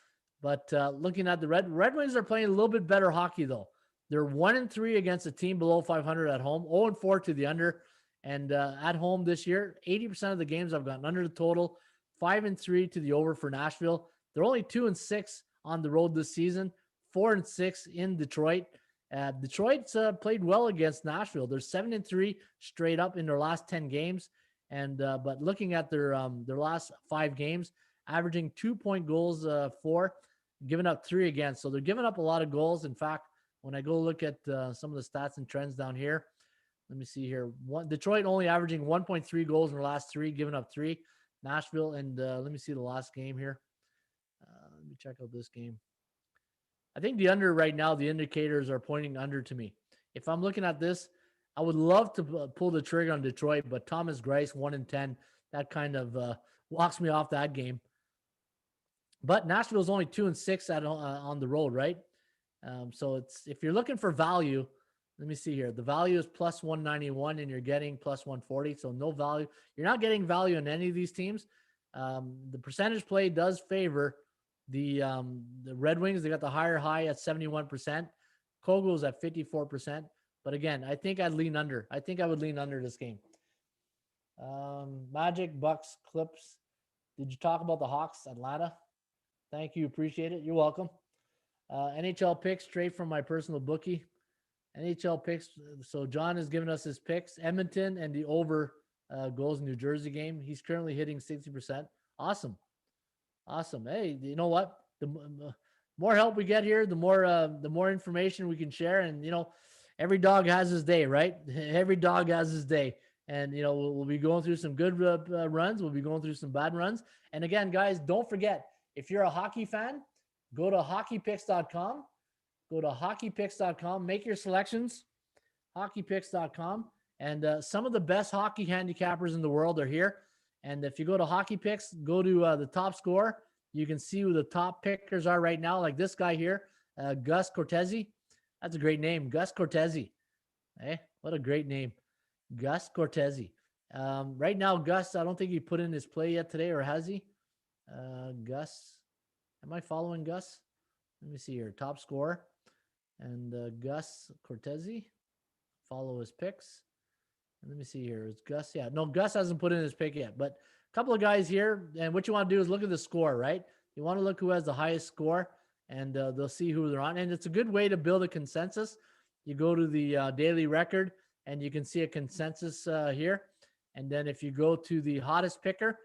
But looking at the Red Wings are playing a little bit better hockey, though. They're 1-3 against a team below 500 at home, 0-4 to the under. And at home this year, 80% of the games I've gotten under the total, 5-3 to the over for Nashville. They're only 2-6 on the road this season, 4-6 in Detroit. Detroit's played well against Nashville. They're 7-3 straight up in their last 10 games. And but looking at their last 5 games, averaging 2-point goals for, giving up 3 against. So they're giving up a lot of goals. In fact, when I go look at some of the stats and trends down here, let me see here. Detroit only averaging 1.3 goals in the last 3, giving up 3. Nashville, and let me see the last game here. Let me check out this game. I think the under right now, the indicators are pointing under to me. If I'm looking at this, I would love to pull the trigger on Detroit, but Thomas Greiss, 1-10, that kind of walks me off that game. But Nashville's only 2-6 on the road, right? So if you're looking for value, let me see here. The value is plus 191, and you're getting plus 140. So no value. You're not getting value in any of these teams. The percentage play does favor the Red Wings. They got the higher high at 71%. Kogo's at 54%. But again, I think I'd lean under. I think I would lean under this game. Magic, Bucks, Clips. Did you talk about the Hawks, Atlanta? Thank you. Appreciate it. You're welcome. NHL picks straight from my personal bookie. NHL picks. So John has given us his picks. Edmonton and the over goals in New Jersey game. He's currently hitting 60%. Awesome. Hey, you know what? The more help we get here, the more information we can share. And, every dog has his day, right? Every dog has his day. And, we'll be going through some good runs. We'll be going through some bad runs. And again, guys, don't forget, if you're a hockey fan, go to hockeypicks.com. Go to hockeypicks.com. Make your selections. Hockeypicks.com. And some of the best hockey handicappers in the world are here. And if you go to Hockey Picks, go to the top score. You can see who the top pickers are right now, like this guy here, Gus Cortese. That's a great name, Gus Cortese. Hey, what a great name, Gus Cortese. Right now, Gus, I don't think he put in his play yet today, or has he? Gus, am I following Gus? Let me see here, top scorer. And Gus Cortese, follow his picks. And let me see here, is Gus? Yeah, no, Gus hasn't put in his pick yet, but a couple of guys here. And what you want to do is look at the score, right? You want to look who has the highest score, and they'll see who they're on. And it's a good way to build a consensus. You go to the daily record, and you can see a consensus here. And then if you go to the hottest picker,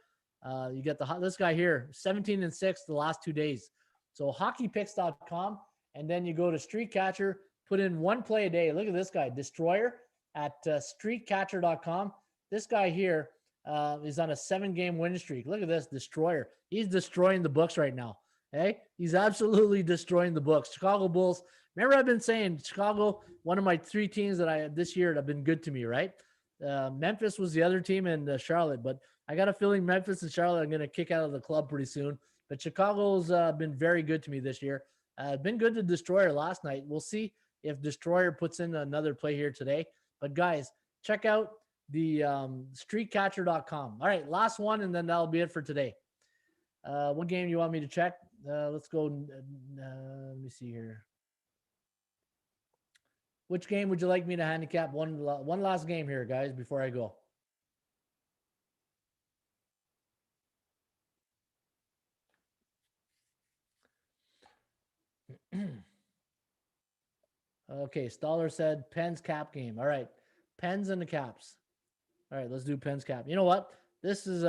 you get this guy here, 17-6 the last 2 days. So hockeypicks.com, and then you go to Streakcatcher, put in one play a day. Look at this guy, Destroyer, at streakcatcher.com. This guy here is on a 7-game winning streak. Look at this, Destroyer. He's destroying the books right now. Hey, he's absolutely destroying the books. Chicago Bulls. Remember, I've been saying Chicago, one of my 3 teams that this year that have been good to me, right? Memphis was the other team, and Charlotte. But I got a feeling Memphis and Charlotte are going to kick out of the club pretty soon. But Chicago's been very good to me this year. Been good to Destroyer last night. We'll see if Destroyer puts in another play here today. But guys, check out the streakcatcher.com. All right, last one, and then that'll be it for today. What game do you want me to check? Let's go. Let me see here. Which game would you like me to handicap? One last game here, guys, before I go. Okay, Stoller said Pens cap game. All right, Pens and the Caps. All right, let's do Pens cap. You know what? This is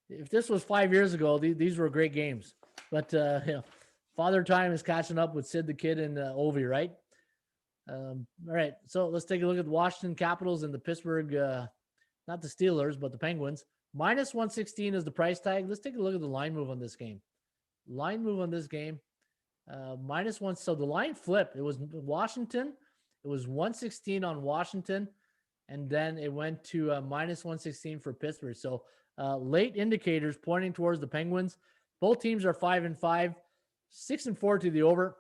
if this was 5 years ago, these were great games. But Father Time is catching up with Sid the Kid and Ovi, right? All right, so let's take a look at the Washington Capitals and the Pittsburgh, not the Steelers, but the Penguins. Minus 116 is the price tag. Let's take a look at the line move on this game. Line move on this game, minus one. So the line flipped. It was Washington. It was 116 on Washington, and then it went to minus 116 for Pittsburgh. So late indicators pointing towards the Penguins. Both teams are 5-5, 6-4 to the over,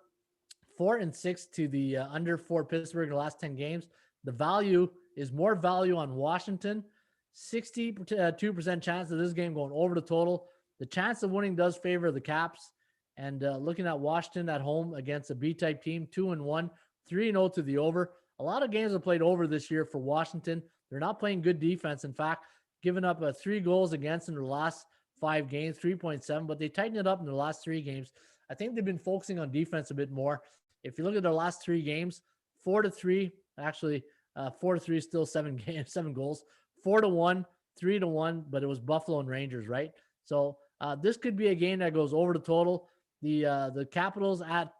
4-6 to the under for Pittsburgh in the last 10 games. The value is more value on Washington. 62% chance of this game going over the total. The chance of winning does favor the Caps. And looking at Washington at home against a B-type team, 2-1, 3-0 to the over. A lot of games have played over this year for Washington. They're not playing good defense. In fact, giving up 3 goals against in the last 5 games, 3.7, but they tightened it up in the last 3 games. I think they've been focusing on defense a bit more. If you look at their last 3 games, 4-3, actually 4-3 is still 7 games, 7 goals, 4-1, 3-1, but it was Buffalo and Rangers, right? So this could be a game that goes over the total. The Capitals at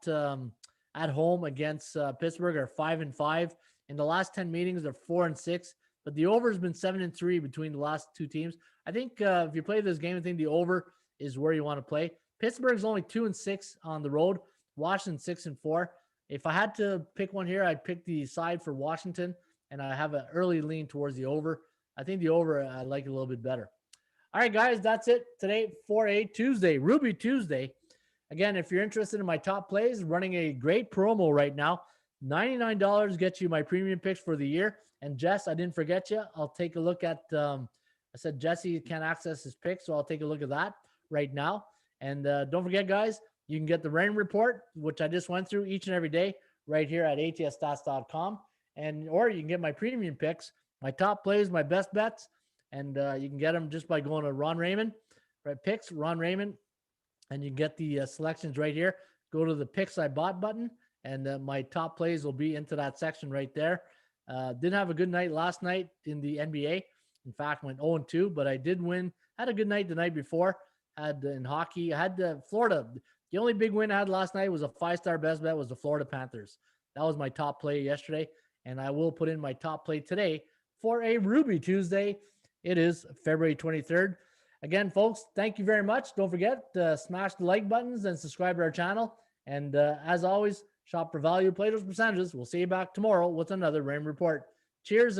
home against Pittsburgh are 5-5. In the last 10 meetings, they're 4-6. But the over has been 7-3 between the last 2 teams. I think if you play this game, I think the over is where you want to play. Pittsburgh's only 2-6 on the road. Washington 6-4. If I had to pick one here, I'd pick the side for Washington, and I have an early lean towards the over. I think the over I like a little bit better. All right, guys, that's it today for a Tuesday, Ruby Tuesday. Again, if you're interested in my top plays, running a great promo right now. $99 gets you my premium picks for the year. And Jess, I didn't forget you. I'll take a look at, I said Jesse can't access his picks, so I'll take a look at that right now. And don't forget, guys, you can get the rain report, which I just went through each and every day right here at atsstats.com. Or you can get my premium picks, my top plays, my best bets. And you can get them just by going to Ron Raymond, right? Picks, Ron Raymond. And you get the selections right here. Go to the Picks I Bought button, and my top plays will be into that section right there. Didn't have a good night last night in the NBA. In fact, went 0-2, but I did win. Had a good night the night before. Had in hockey. I had Florida. The only big win I had last night was a 5-star best bet was the Florida Panthers. That was my top play yesterday, and I will put in my top play today for a Ruby Tuesday. It is February 23rd. Again, folks, thank you very much. Don't forget to smash the like buttons and subscribe to our channel. And as always, shop for value, play those percentages. We'll see you back tomorrow with another Rain Report. Cheers and